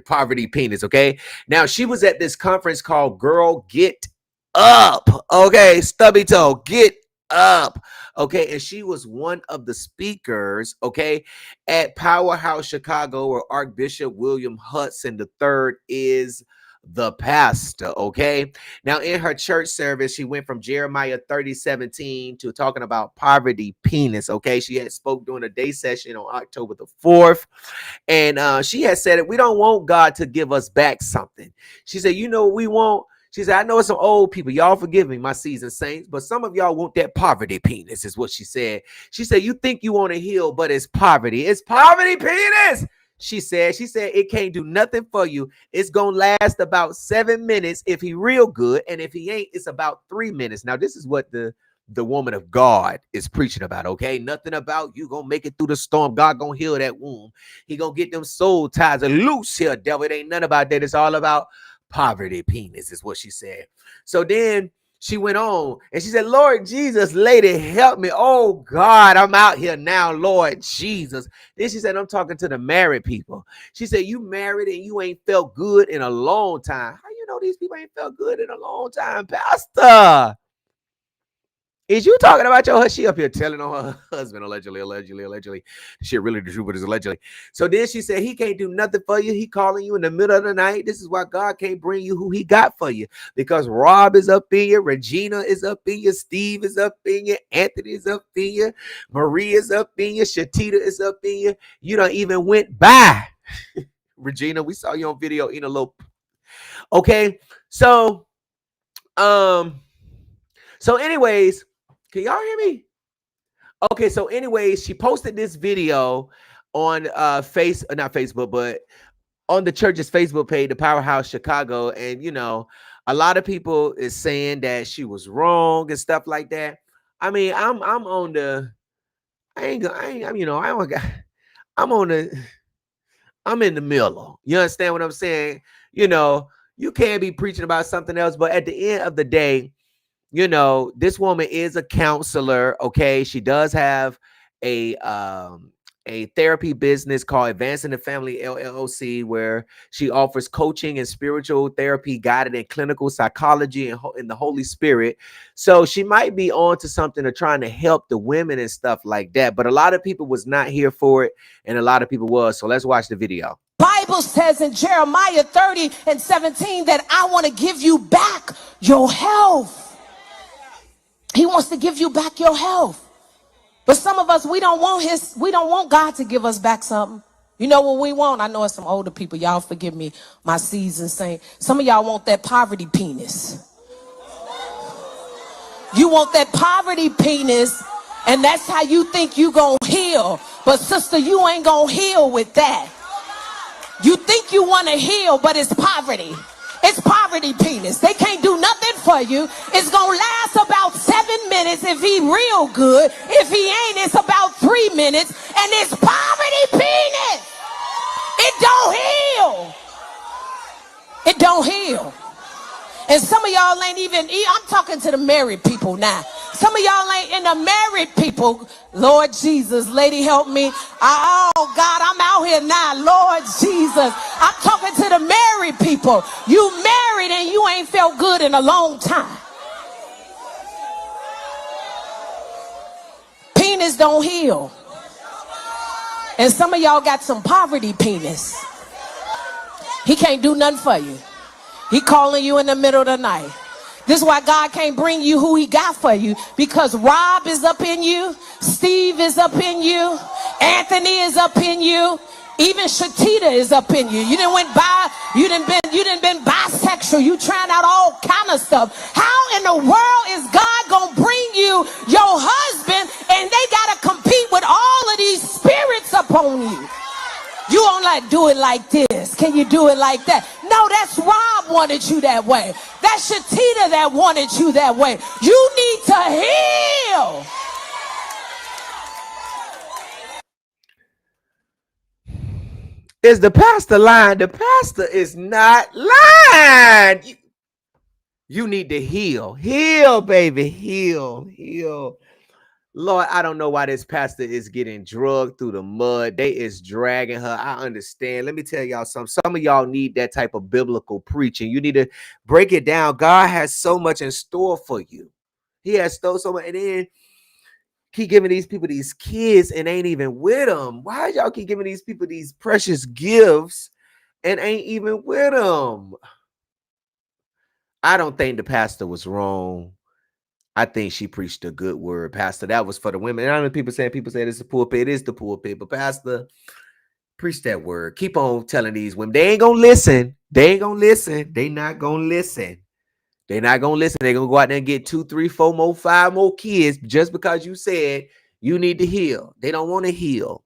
poverty penis. Okay. Now, she was at this conference called Girl Get Up. Okay. Stubby toe, get up. Okay. And she was one of the speakers, okay, at Powerhouse Chicago, where Archbishop William Hudson III is the pastor. Okay. Now, in her church service, she went from Jeremiah 30:17 to talking about poverty penis. Okay. She had spoke during a day session on October the 4th. And she had said it. We don't want God to give us back something. She said, we want. She said, I know it's some old people. Y'all forgive me, my seasoned saints, but some of y'all want that poverty penis, is what she said. She said, you think you want to heal, but it's poverty. It's poverty penis. She said it can't do nothing for you. It's going to last about 7 minutes if he real good. And if he ain't, it's about 3 minutes. Now, this is what the woman of God is preaching about, okay? Nothing about you gonna make it through the storm. God gonna heal that womb. He gonna get them soul ties loose here, devil. It ain't nothing about that. It's all about poverty penis, is what she said. So then she went on and she said, Lord Jesus, lady, help me. Oh God, I'm out here now, Lord Jesus. Then she said, I'm talking to the married people. She said, you married and you ain't felt good in a long time. How you know these people ain't felt good in a long time, Pastor? Is you talking about your husband? She up here telling on her husband, allegedly. Shit, really the truth, but it's allegedly. So then she said, he can't do nothing for you. He calling you in the middle of the night. This is why God can't bring you who he got for you. Because Rob is up in you. Regina is up in you. Steve is up in you. Anthony is up in you. Marie is up in you. Shatita is up in you. You don't even went by. Regina, we saw you on video eating a little. Okay. So anyways, can y'all hear me? Okay, so anyways, she posted this video on not Facebook, but on the church's Facebook page, the Powerhouse Chicago, and a lot of people is saying that she was wrong and stuff like that. I mean, I'm on the I'm in the middle. You understand what I'm saying? You can't be preaching about something else, but at the end of the day, this woman is a counselor. Okay. She does have a therapy business called Advancing the Family LLC, where she offers coaching and spiritual therapy guided in clinical psychology and in the Holy Spirit. So she might be on to something or trying to help the women and stuff like that. But a lot of people was not here for it, and a lot of people was. So let's watch the video. Bible says in Jeremiah 30:17 that I want to give you back your health. He wants to give you back your health. But some of us, we don't want God to give us back something. You know what we want? I know it's some older people. Y'all forgive me, my seasoned saint. Some of y'all want that poverty penis. You want that poverty penis, and that's how you think you gonna heal. But sister, you ain't gonna heal with that. You think you want to heal, but it's poverty. It's poverty penis. They can't do nothing for you. It's going to last about 7 minutes if he real good. If he ain't, it's about 3 minutes. And it's poverty penis. It don't heal. It don't heal. And some of y'all ain't even, I'm talking to the married people now. Some of y'all ain't in the married people. Lord Jesus, lady, help me. Oh, God, I'm out here now. Lord Jesus. I'm talking to the married people. You married and you ain't felt good in a long time. Penis don't heal. And some of y'all got some poverty penis. He can't do nothing for you. He calling you in the middle of the night. This is why God can't bring you who he got for you, because Rob is up in you. Steve is up in you. Anthony is up in you. Even Shatita is up in you. You didn't been bisexual. homosexual. You trying out all kind of stuff. How in the world is God gonna bring you your husband and they gotta compete with all of these spirits upon you? You don't like do it like this. Can you do it like that? No, that's Rob wanted you that way. That's Shatita that wanted you that way. You need to heal. Is the pastor lying? The pastor is not lying. You need to heal. Heal, baby. Heal. Heal. Lord, I don't know why this pastor is getting drugged through the mud. They is dragging her. I understand. Let me tell y'all something. Some of y'all need that type of biblical preaching. You need to break it down. God has so much in store for you. He has so much. And then keep giving these people these kids and ain't even with them. Why y'all keep giving these people these precious gifts and ain't even with them? I don't think the pastor was wrong. I think she preached a good word, Pastor. That was for the women. And I know people say it's the pulpit. It is the pulpit. But Pastor, preach that word. Keep on telling these women. They ain't gonna listen. They ain't gonna listen. They not gonna listen. They're not gonna listen. They're gonna go out there and get 2, 3, 4 more, 5 more kids just because you said you need to heal. They don't want to heal.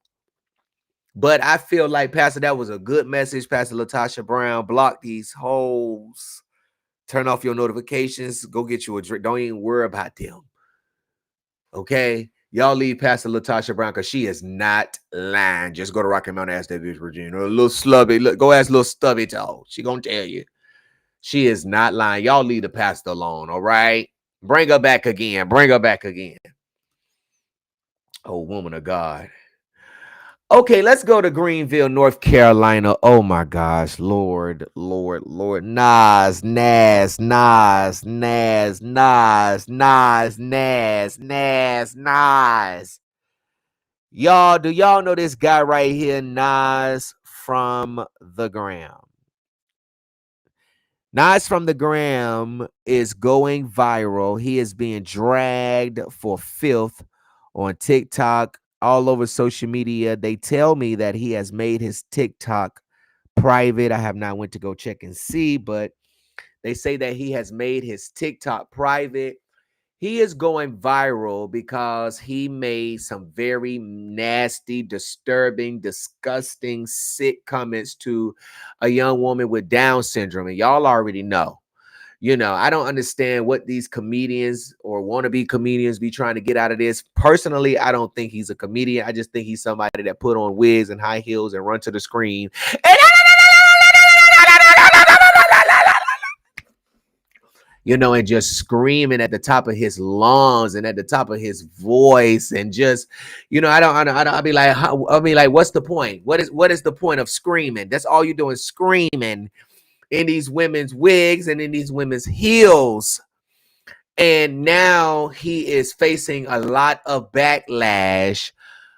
But I feel like, Pastor, that was a good message. Pastor Latasha Brown, block these hoes. Turn off your notifications. Go get you a drink. Don't even worry about them. Okay? Y'all leave Pastor Latasha Brown because she is not lying. Just go to Rocky Mountain and ask that bitch Regina. A little slubby. Look, go ask little stubby toe. She gonna tell you. She is not lying. Y'all leave the pastor alone, all right? Bring her back again. Bring her back again. Oh, woman of God. Okay, let's go to Greenville, North Carolina. Oh my gosh, Lord. Nas. Y'all, do y'all know this guy right here, Nas from the Gram? Nas from the Gram is going viral. He is being dragged for filth on TikTok, all over social media. They tell me that he has made his TikTok private. I have not went to go check and see, but they say that he has made his TikTok private. He is going viral because he made some very nasty, disturbing, disgusting, sick comments to a young woman with Down syndrome. And y'all already know. You know, I don't understand what these comedians or wannabe comedians be trying to get out of this. Personally, I don't think he's a comedian. I just think he's somebody that put on wigs and high heels and run to the screen. You know, and just screaming at the top of his lungs and at the top of his voice, and just, you know, I'll be like, what's the point? What is the point of screaming? That's all you're doing, screaming in these women's wigs and in these women's heels. And now he is facing a lot of backlash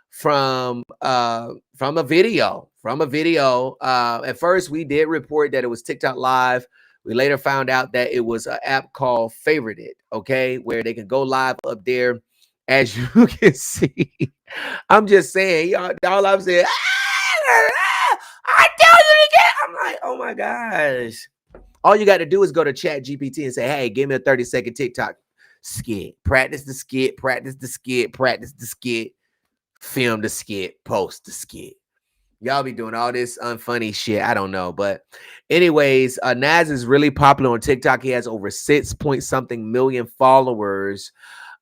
from a video. At first, we did report that it was TikTok Live. We later found out that it was an app called Favorite It, okay, where they can go live up there. As you can see, I'm just saying, y'all, all I'm saying, I tell you to get. I'm like, oh my gosh. All you got to do is go to Chat GPT and say, hey, give me a 30-second TikTok skit. Practice the skit, film the skit, post the skit. Y'all be doing all this unfunny shit. I don't know. But anyways, Nas is really popular on TikTok. He has over 6-point-something million followers.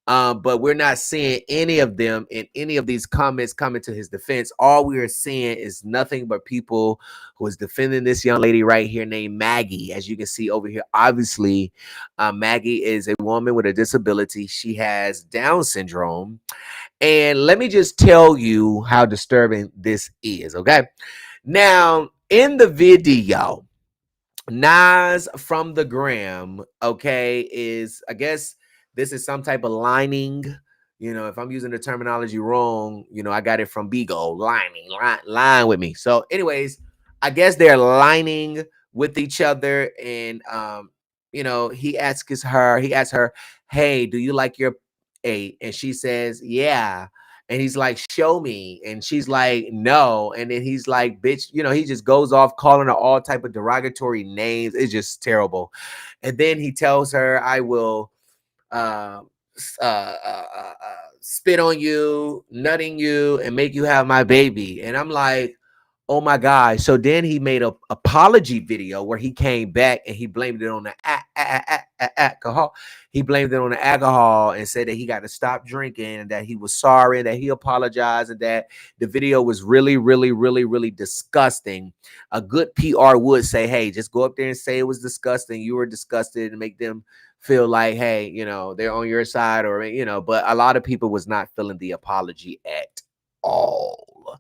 But we're not seeing any of them in any of these comments coming to his defense. All we are seeing is nothing but people who is defending this young lady right here named Maggie. As you can see over here, obviously, Maggie is a woman with a disability. She has Down syndrome. And let me just tell you how disturbing this is, okay? Now, in the video, Nas from the Gram, okay, is, I guess this is some type of lining. You know, if I'm using the terminology wrong, you know, I got it from Beagle, line with me. So anyways, I guess they're lining with each other. And, you know, he asks her, hey, do you like your 8? And she says, yeah. And he's like, show me. And she's like, no. And then he's like, bitch, he just goes off calling her all type of derogatory names. It's just terrible. And then he tells her, I will uh, spit on you, nutting you, and make you have my baby. And I'm like, oh my God. So then he made a apology video where he came back and he blamed it on the alcohol. He blamed it on the alcohol and said that he got to stop drinking and that he was sorry and that he apologized and that the video was really, really, really, really disgusting. A good PR would say, hey, just go up there and say it was disgusting. You were disgusted, and make them feel like, hey, they're on your side, or, but a lot of people was not feeling the apology at all.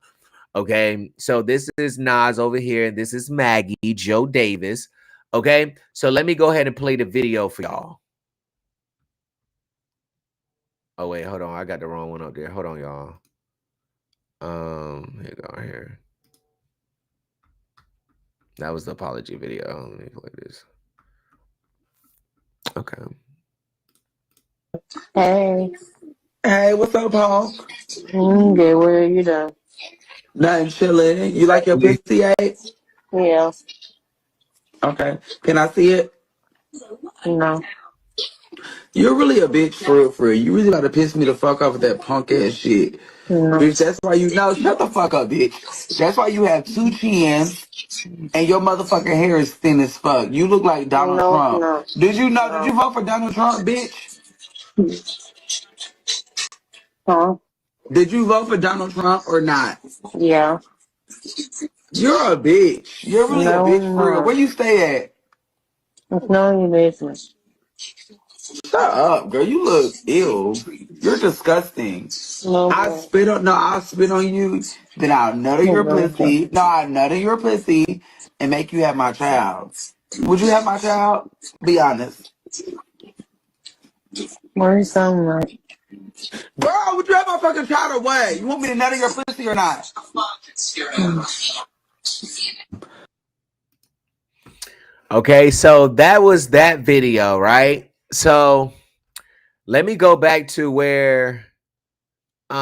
Okay, so this is Nas over here, and this is Maggie, Joe Davis. Okay, so let me go ahead and play the video for y'all. Oh wait, hold on, I got the wrong one up there. Hold on, y'all. Here you go, right here. That was the apology video. Let me play this. Okay. Hey. Hey, what's up, Paul? Good. What are you doing? Nothing, chilling. You like your pussy ate? Yeah. Okay. Can I see it? No. You're really a bitch for real. You really about to piss me the fuck off with that punk ass shit. No. Bitch, that's why shut the fuck up, bitch. That's why you have 2 chins and your motherfucking hair is thin as fuck. You look like Donald Trump. No. Did you vote for Donald Trump, bitch? Huh? Did you vote for Donald Trump or not? Yeah. You're a bitch. You're really a bitch for real. Where you stay at? It's none of your business. Shut up, girl. You look ill. You're disgusting. No. I'll spit on you, then I'll nut on your pussy. No, I'll nut on your pussy and make you have my child. Would you have my child? Be honest. What are you sounding like? Girl, would you have my fucking child or what? You want me to nut on your pussy or not? Okay, so that was that video, right? So let me go back to where he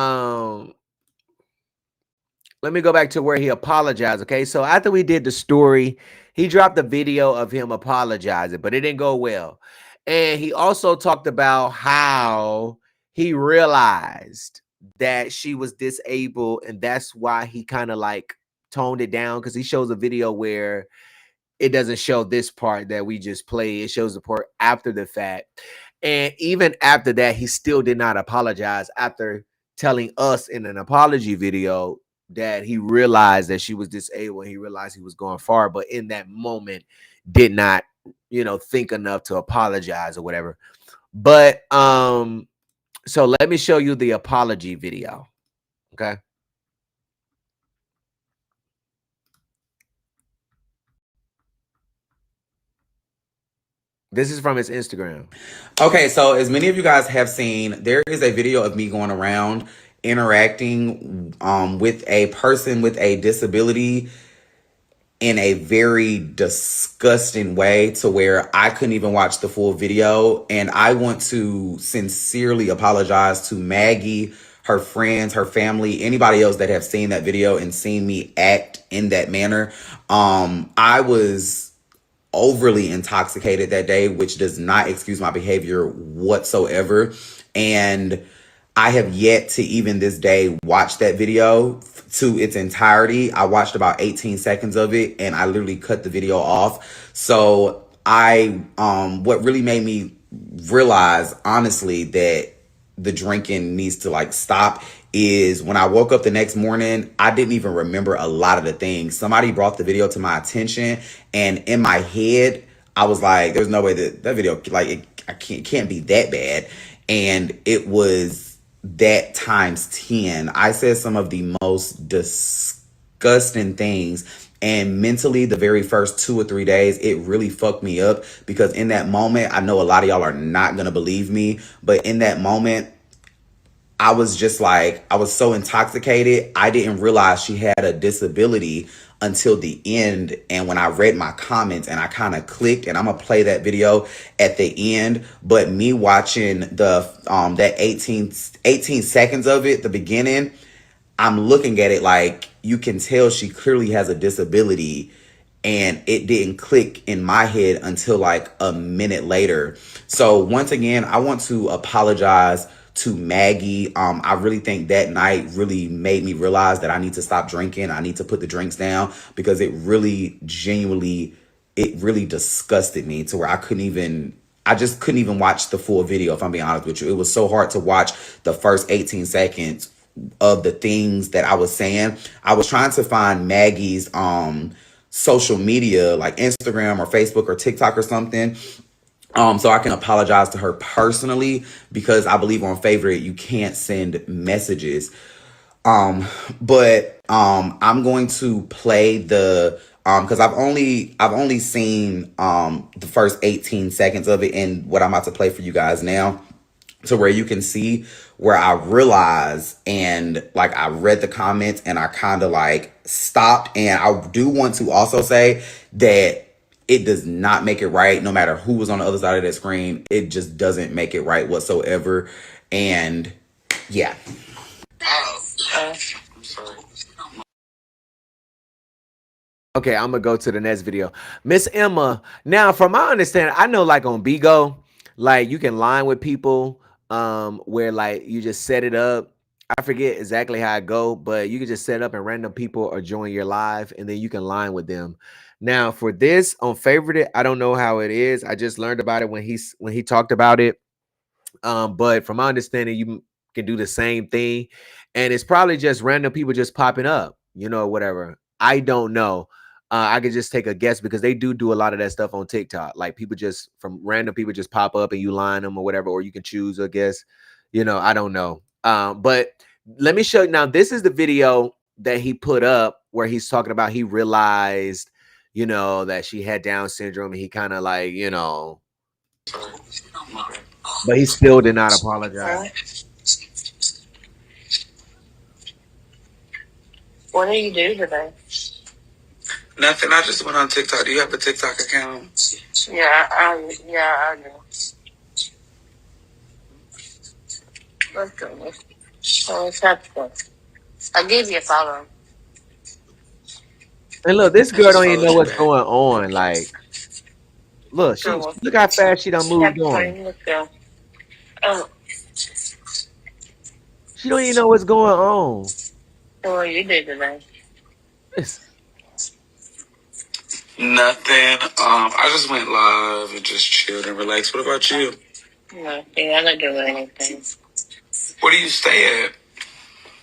apologized. Okay, so after we did the story, he dropped a video of him apologizing, but it didn't go well. And he also talked about how he realized that she was disabled, and that's why he kind of like toned it down, because he shows a video where it doesn't show this part that we just played. It shows the part after the fact. And even after that, he still did not apologize after telling us in an apology video that he realized that she was disabled. He realized he was going far, but in that moment did not, think enough to apologize or whatever. But so let me show you the apology video. Okay. This is from his Instagram. Okay, so as many of you guys have seen, there is a video of me going around interacting with a person with a disability in a very disgusting way, to where I couldn't even watch the full video. And I want to sincerely apologize to Maggie, her friends, her family, anybody else that have seen that video and seen me act in that manner. I was overly intoxicated that day, which does not excuse my behavior whatsoever. And I have yet to even this day watch that video to its entirety. I watched about 18 seconds of it and I literally cut the video off. So what really made me realize, honestly, that the drinking needs to like stop is when I woke up the next morning, I didn't even remember a lot of the things. Somebody brought the video to my attention, and in my head, I was like, there's no way that video, like, it can't be that bad. And it was that times 10. I said some of the most disgusting things. And mentally, the very first 2 or 3 days, it really fucked me up, because in that moment, I know a lot of y'all are not going to believe me, but in that moment, I was just like, I was so intoxicated. I didn't realize she had a disability until the end. And when I read my comments and I kind of clicked, and I'm gonna play that video at the end. But me watching the that 18 seconds of it, the beginning, I'm looking at it like you can tell she clearly has a disability, and it didn't click in my head until like a minute later. So once again, I want to apologize to Maggie. I really think that night really made me realize that I need to stop drinking. I need to put the drinks down, because it really genuinely, it really disgusted me to where I just couldn't even watch the full video, if I'm being honest with you. It was so hard to watch the first 18 seconds of the things that I was saying. I was trying to find Maggie's social media, like Instagram or Facebook or TikTok or something, so I can apologize to her personally, because I believe on favorite you can't send messages. But I'm going to play the because I've only seen the first 18 seconds of it, and what I'm about to play for you guys now, to where you can see where I realized, and like I read the comments and I kind of like stopped. And I do want to also say that it does not make it right, no matter who was on the other side of that screen. It just doesn't make it right whatsoever. And yeah. Okay, I'm gonna go to the next video. Miss Emma. Now, from my understanding, I know like on Bigo, like you can line with people, where like you just set it up. I forget exactly how it go, but you can just set up and random people are join your live, and then you can line with them. Now, for this on favorite, it, I don't know how it is. I just learned about it when he talked about it. But from my understanding, you can do the same thing, and it's probably just random people just popping up, whatever. I don't know. I could just take a guess because they do a lot of that stuff on TikTok. Like people just from random people just pop up and you line them or whatever, or you can choose, I guess. I don't know. But let me show you now. This is the video that he put up where he's talking about he realized, that she had Down syndrome, and he kind of like, but he still did not apologize. What do you do today? Nothing. I just went on TikTok. Do you have a TikTok account? I do. Let's go. Let's have to go. I'll give you a follow. And look, this girl don't even know what's going on. Like, look, look how fast she done moved on. Let's go. Oh, She don't even know what's going on. so what you do today? Nothing. I just went live and just chilled and relaxed. What about you? Nothing. I don't do anything. Where do you stay at?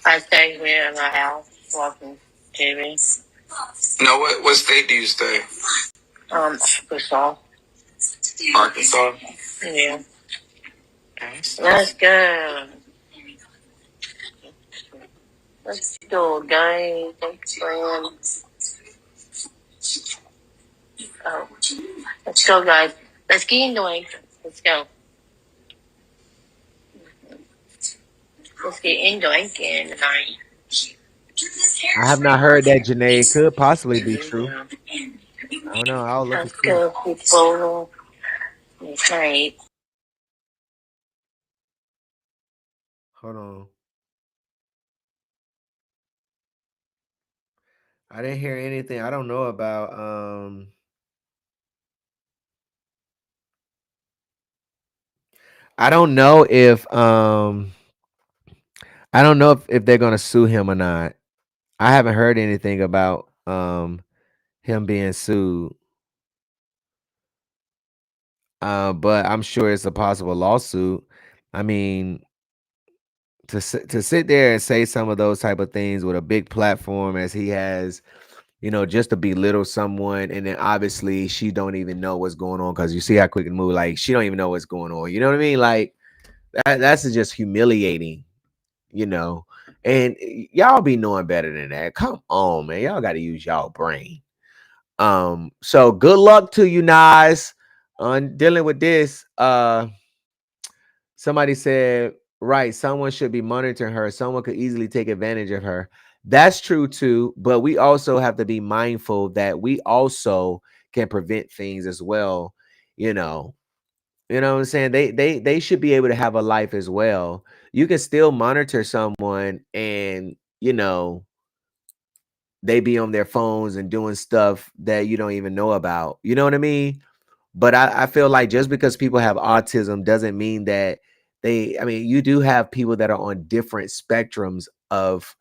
I stay here in my house watching TV. No, what state do you stay? Arkansas. Arkansas. Yeah. Let's go. Let's do a game. Thanks, friends. Oh, let's go, guys. Let's get into it. Let's go. Let's get into it tonight. I have not heard that, Janae. It could possibly be true. I don't know. I'll look Let's at go, people. Okay. Hold on. I didn't hear anything. I don't know about I don't know if they're gonna sue him or not. I haven't heard anything about him being sued. But I'm sure it's a possible lawsuit. I mean, to sit there and say some of those type of things with a big platform as he has, just to belittle someone, and then obviously she don't even know what's going on because you see how quick it move. Like she don't even know what's going on. You know what I mean? Like that's just humiliating. And y'all be knowing better than that. Come on, man. Y'all got to use y'all brain. So good luck to you, Nas, on dealing with this. Somebody said Right. Someone should be monitoring her. Someone could easily take advantage of her. That's true too. But we also have to be mindful that we also can prevent things as well. You know, you know what I'm saying? They should be able to have a life as well. You can still monitor someone and, they be on their phones and doing stuff that you don't even know about. You know what I mean? But I feel like just because people have autism doesn't mean that I mean, you do have people that are on different spectrums of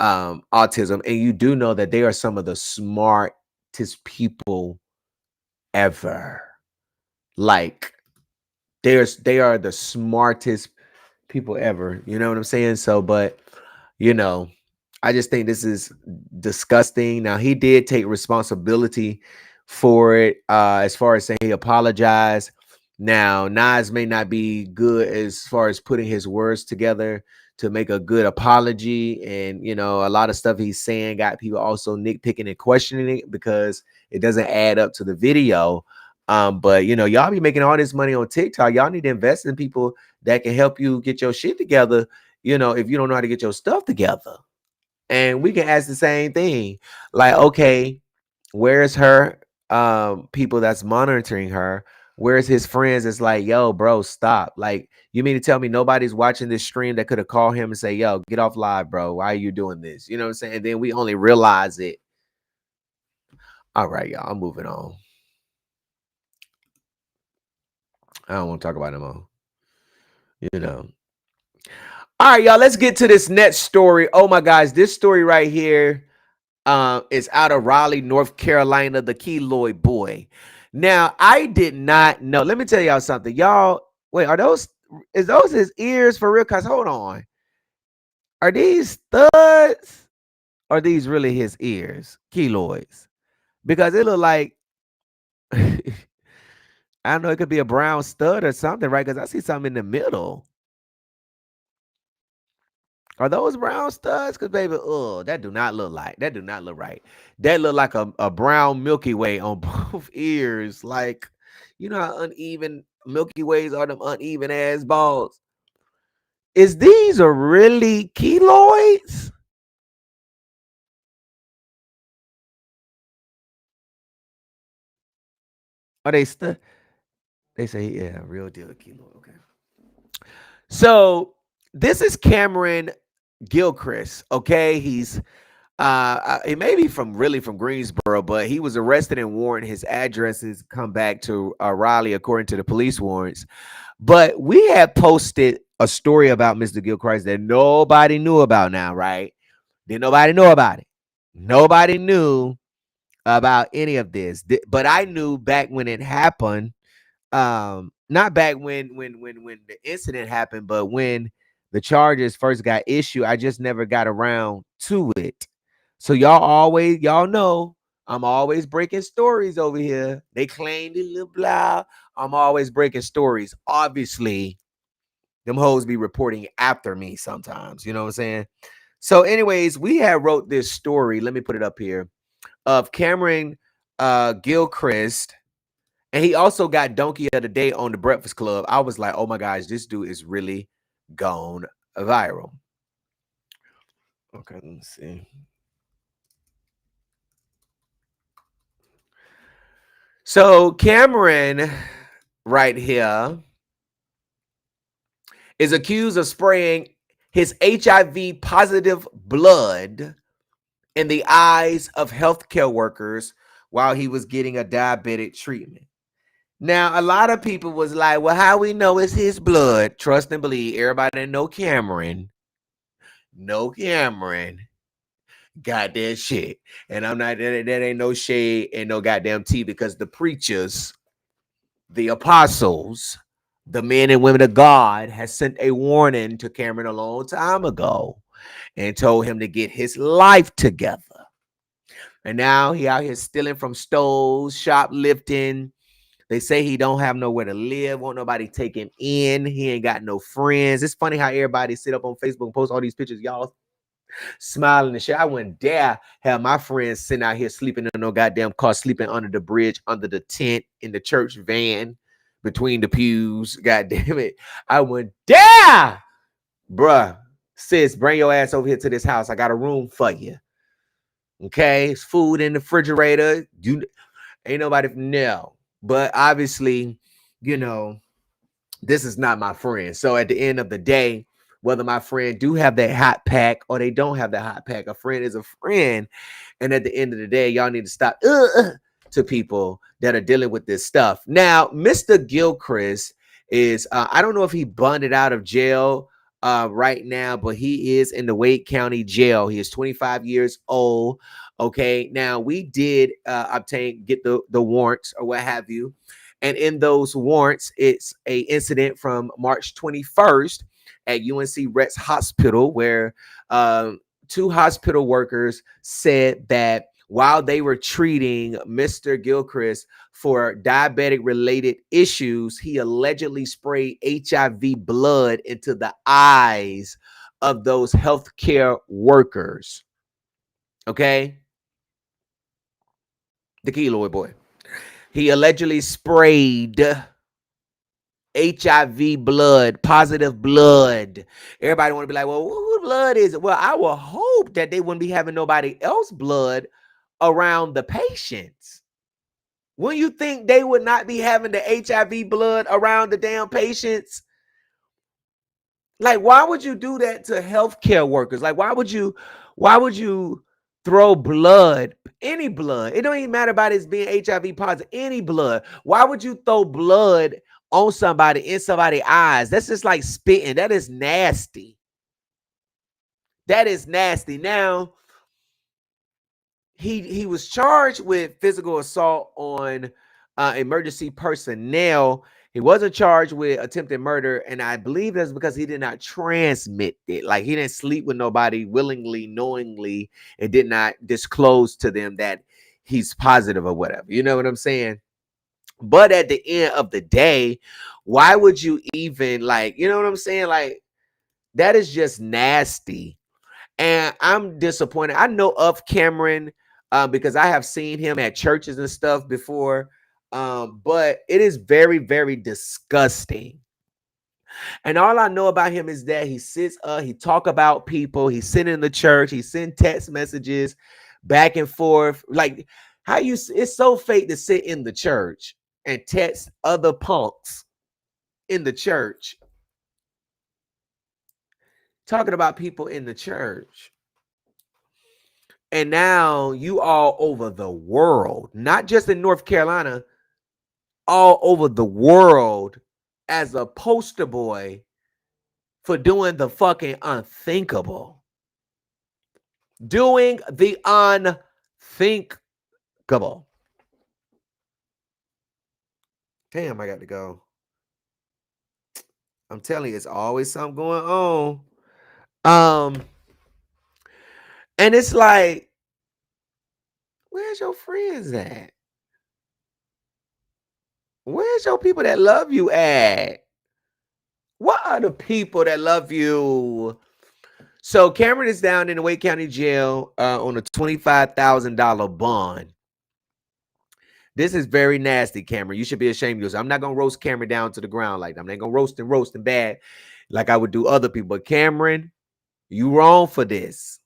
autism, and you do know that they are some of the smartest people ever. Like, they are the smartest people ever. You know what I'm saying? So, but you know, I just think this is disgusting. Now, he did take responsibility for it, as far as saying he apologized. Now, Nas may not be good as far as putting his words together to make a good apology. And, a lot of stuff he's saying got people also nitpicking and questioning it because it doesn't add up to the video. But y'all be making all this money on TikTok. Y'all need to invest in people that can help you get your shit together, if you don't know how to get your stuff together. And we can ask the same thing. Like, okay, where's her people that's monitoring her? Where's his friends? It's like, yo, bro, stop. Like, you mean to tell me nobody's watching this stream that could have called him and say, yo, get off live, bro. Why are you doing this? You know what I'm saying? And then we only realize it. All right, y'all. I'm moving on. I don't want to talk about him more. All right, y'all. Let's get to this next story. Oh my gosh, this story right here is out of Raleigh, North Carolina, the keloid boy. Now, I did not know. Let me tell y'all something. Y'all, wait, is those his ears for real? Cause hold on. Are these studs? Or are these really his ears? Keloids. Because it look like I don't know, it could be a brown stud or something, right? Because I see something in the middle. Are those brown studs? Because baby, that do not look right. That look like a brown Milky Way on both ears. Like, you know how uneven Milky Ways are, them uneven ass balls. Is these are really keloids? Are they They say, yeah, real deal keloid. Okay. So this is Kameron Gilchrist. Okay, he may be from Greensboro, but he was arrested and warned his addresses come back to Raleigh, according to the police warrants. But we had posted a story about Mr. Gilchrist that nobody knew about now, right? Didn't nobody know about it. Nobody knew about any of this. But I knew back when it happened, not back when the incident happened, but when the charges first got issued, I just never got around to it. So y'all know I'm always breaking stories over here. They claim a little blah. I'm always breaking stories. Obviously, them hoes be reporting after me sometimes. You know what I'm saying? So, anyways, we had wrote this story. Let me put it up here of Kameron Gilchrist. And he also got Donkey of the Day on the Breakfast Club. I was like, oh my gosh, this dude is really gone viral. Okay, let me see. So Kameron right here is accused of spraying his HIV positive blood in the eyes of healthcare workers while he was getting a diabetic treatment. Now, a lot of people was like, well, how we know it's his blood? Trust and believe. Everybody know Kameron. Got that shit. And I'm not, that ain't no shade and no goddamn tea, because the preachers, the apostles, the men and women of God has sent a warning to Kameron a long time ago and told him to get his life together. And now he out here stealing from stores, shoplifting. They say he don't have nowhere to live, won't nobody take him in. He ain't got no friends. It's funny how everybody sit up on Facebook and post all these pictures, y'all smiling and shit. I wouldn't dare have my friends sitting out here sleeping in no goddamn car, sleeping under the bridge, under the tent, in the church van, between the pews. God damn it. I wouldn't dare bruh, sis, bring your ass over here to this house. I got a room for you. Okay, it's food in the refrigerator. You ain't nobody no, but obviously, you know, this is not my friend. So at the end of the day, whether my friend do have that hot pack or they don't have that hot pack, a friend is a friend. And at the end of the day, y'all need to stop to people that are dealing with this stuff. Now, Mr. Gilchrist is, I don't know if he bonded out of jail right now, but he is in the Wade County jail. He is 25 years old. Okay. Now, we did get the warrants or what have you. And in those warrants, it's a incident from March 21st at UNC Rex Hospital where two hospital workers said that while they were treating Mr. Gilchrist for diabetic related issues, he allegedly sprayed HIV blood into the eyes of those healthcare workers. Okay? The keloid boy. He allegedly sprayed HIV blood, positive blood. Everybody want to be like, well, who blood is it? Well, I will hope that they wouldn't be having nobody else blood around the patients. Wouldn't you think they would not be having the HIV blood around the damn patients? Like, why would you do that to healthcare workers? Like, why would you throw blood, any blood? It don't even matter about it being HIV positive, any blood. Why would you throw blood on somebody in somebody's eyes? That's just like spitting. That is nasty. That is nasty. Now, he was charged with physical assault on emergency personnel. He wasn't charged with attempted murder, and I believe that's because he did not transmit it. Like, he didn't sleep with nobody willingly, knowingly, and did not disclose to them that he's positive or whatever. You know what I'm saying? But at the end of the day, why would you even, like, you know what I'm saying? Like, that is just nasty. And I'm disappointed. I know of Kameron because I have seen him at churches and stuff before. But it is very, very disgusting. And all I know about him is that he sits he talk about people, he sit in the church, he send text messages back and forth. Like, how you, it's so fake to sit in the church and text other punks in the church talking about people in the church. And now you all over the world, not just in North Carolina, all over the world as a poster boy for doing the fucking unthinkable. Doing the unthinkable. Damn, I got to go. I'm telling you, it's always something going on. And it's like, where's your friends at? Where's your people that love you at? What are the people that love you? So Kameron is down in the Wake County Jail on a $25,000 bond. This is very nasty, Kameron. You should be ashamed of yourself. I'm not going to roast Kameron down to the ground like that. I'm not going to roast him bad like I would do other people. But Kameron, you wrong for this.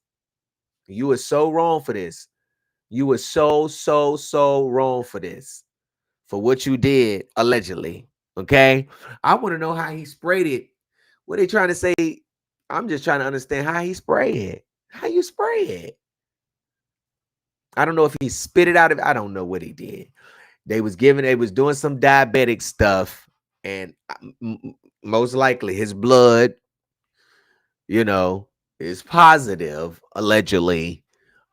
You were so wrong for this. You were so wrong for this. For what you did, allegedly. Okay? I want to know how he sprayed it. What are they trying to say? I'm just trying to understand how he sprayed it. How you spray it? I don't know if he spit it out of it. I don't know what he did. They was doing some diabetic stuff, and most likely his blood, you know, is positive, allegedly.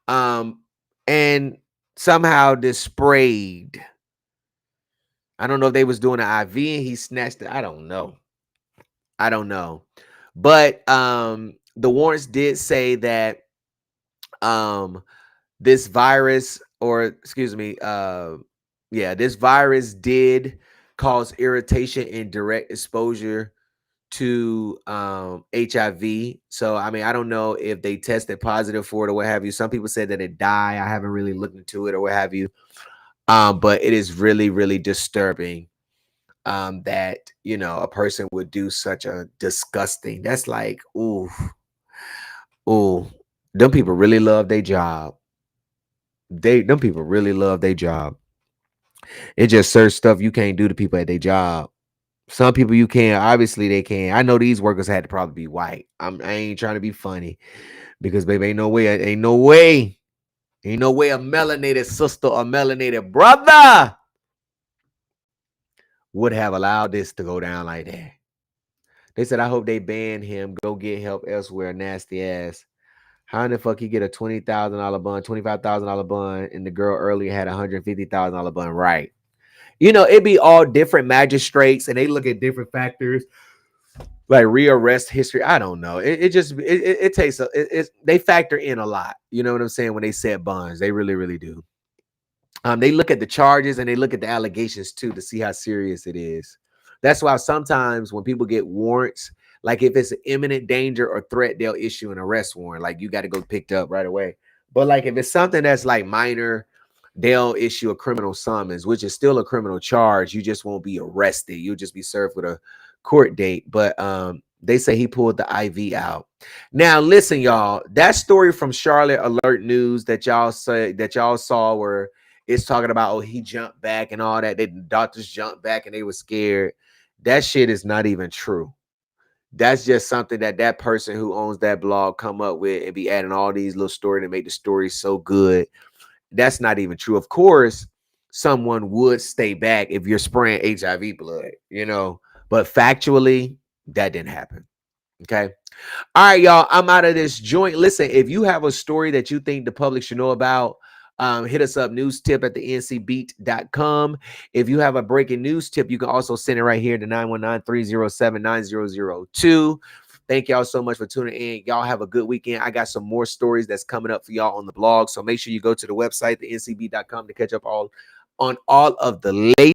And somehow this sprayed. I don't know if they was doing an IV and he snatched it. I don't know. But the warrants did say that this virus, or excuse me, this virus did cause irritation and direct exposure to HIV. So I mean, I don't know if they tested positive for it or what have you. Some people said that it died. I haven't really looked into it or what have you. But it is really, really disturbing. that, you know, a person would do such a disgusting. That's like, ooh, ooh, them people really love their job. Them people really love their job. It just certain stuff you can't do to people at their job. Some people you can, obviously they can. I know these workers had to probably be white. I ain't trying to be funny because baby, ain't no way a melanated sister or melanated brother would have allowed this to go down like that. They said, I hope they ban him. Go get help elsewhere. Nasty ass. How in the fuck he get a $20,000 bun, $25,000 bun, and the girl earlier had a $150,000 bun? Right. You know, it be all different magistrates, and they look at different factors like rearrest history. I don't know. It just it takes they factor in a lot. You know what I'm saying when they set bonds. They really really do. They look at the charges and they look at the allegations too to see how serious it is. That's why sometimes when people get warrants, like if it's an imminent danger or threat, they'll issue an arrest warrant. Like you got to go picked up right away. But like if it's something that's like minor, they'll issue a criminal summons, which is still a criminal charge. You just won't be arrested. You'll just be served with a court date. But they say he pulled the IV out. Now listen, y'all, that story from Charlotte Alert News that y'all saw where it's talking about, oh, he jumped back and all that. The doctors jumped back and they were scared. That shit is not even true. That's just something that person who owns that blog come up with and be adding all these little stories to make the story so good. That's not even true. Of course, someone would stay back if you're spraying HIV blood, you know, but factually, that didn't happen. Okay. All right, y'all. I'm out of this joint. Listen, if you have a story that you think the public should know about, hit us up, news tip at the ncbeat.com. If you have a breaking news tip, you can also send it right here to 919-307-9002. Thank y'all so much for tuning in. Y'all have a good weekend. I got some more stories that's coming up for y'all on the blog. So make sure you go to the website, the ncbeat.com, to catch up on all of the latest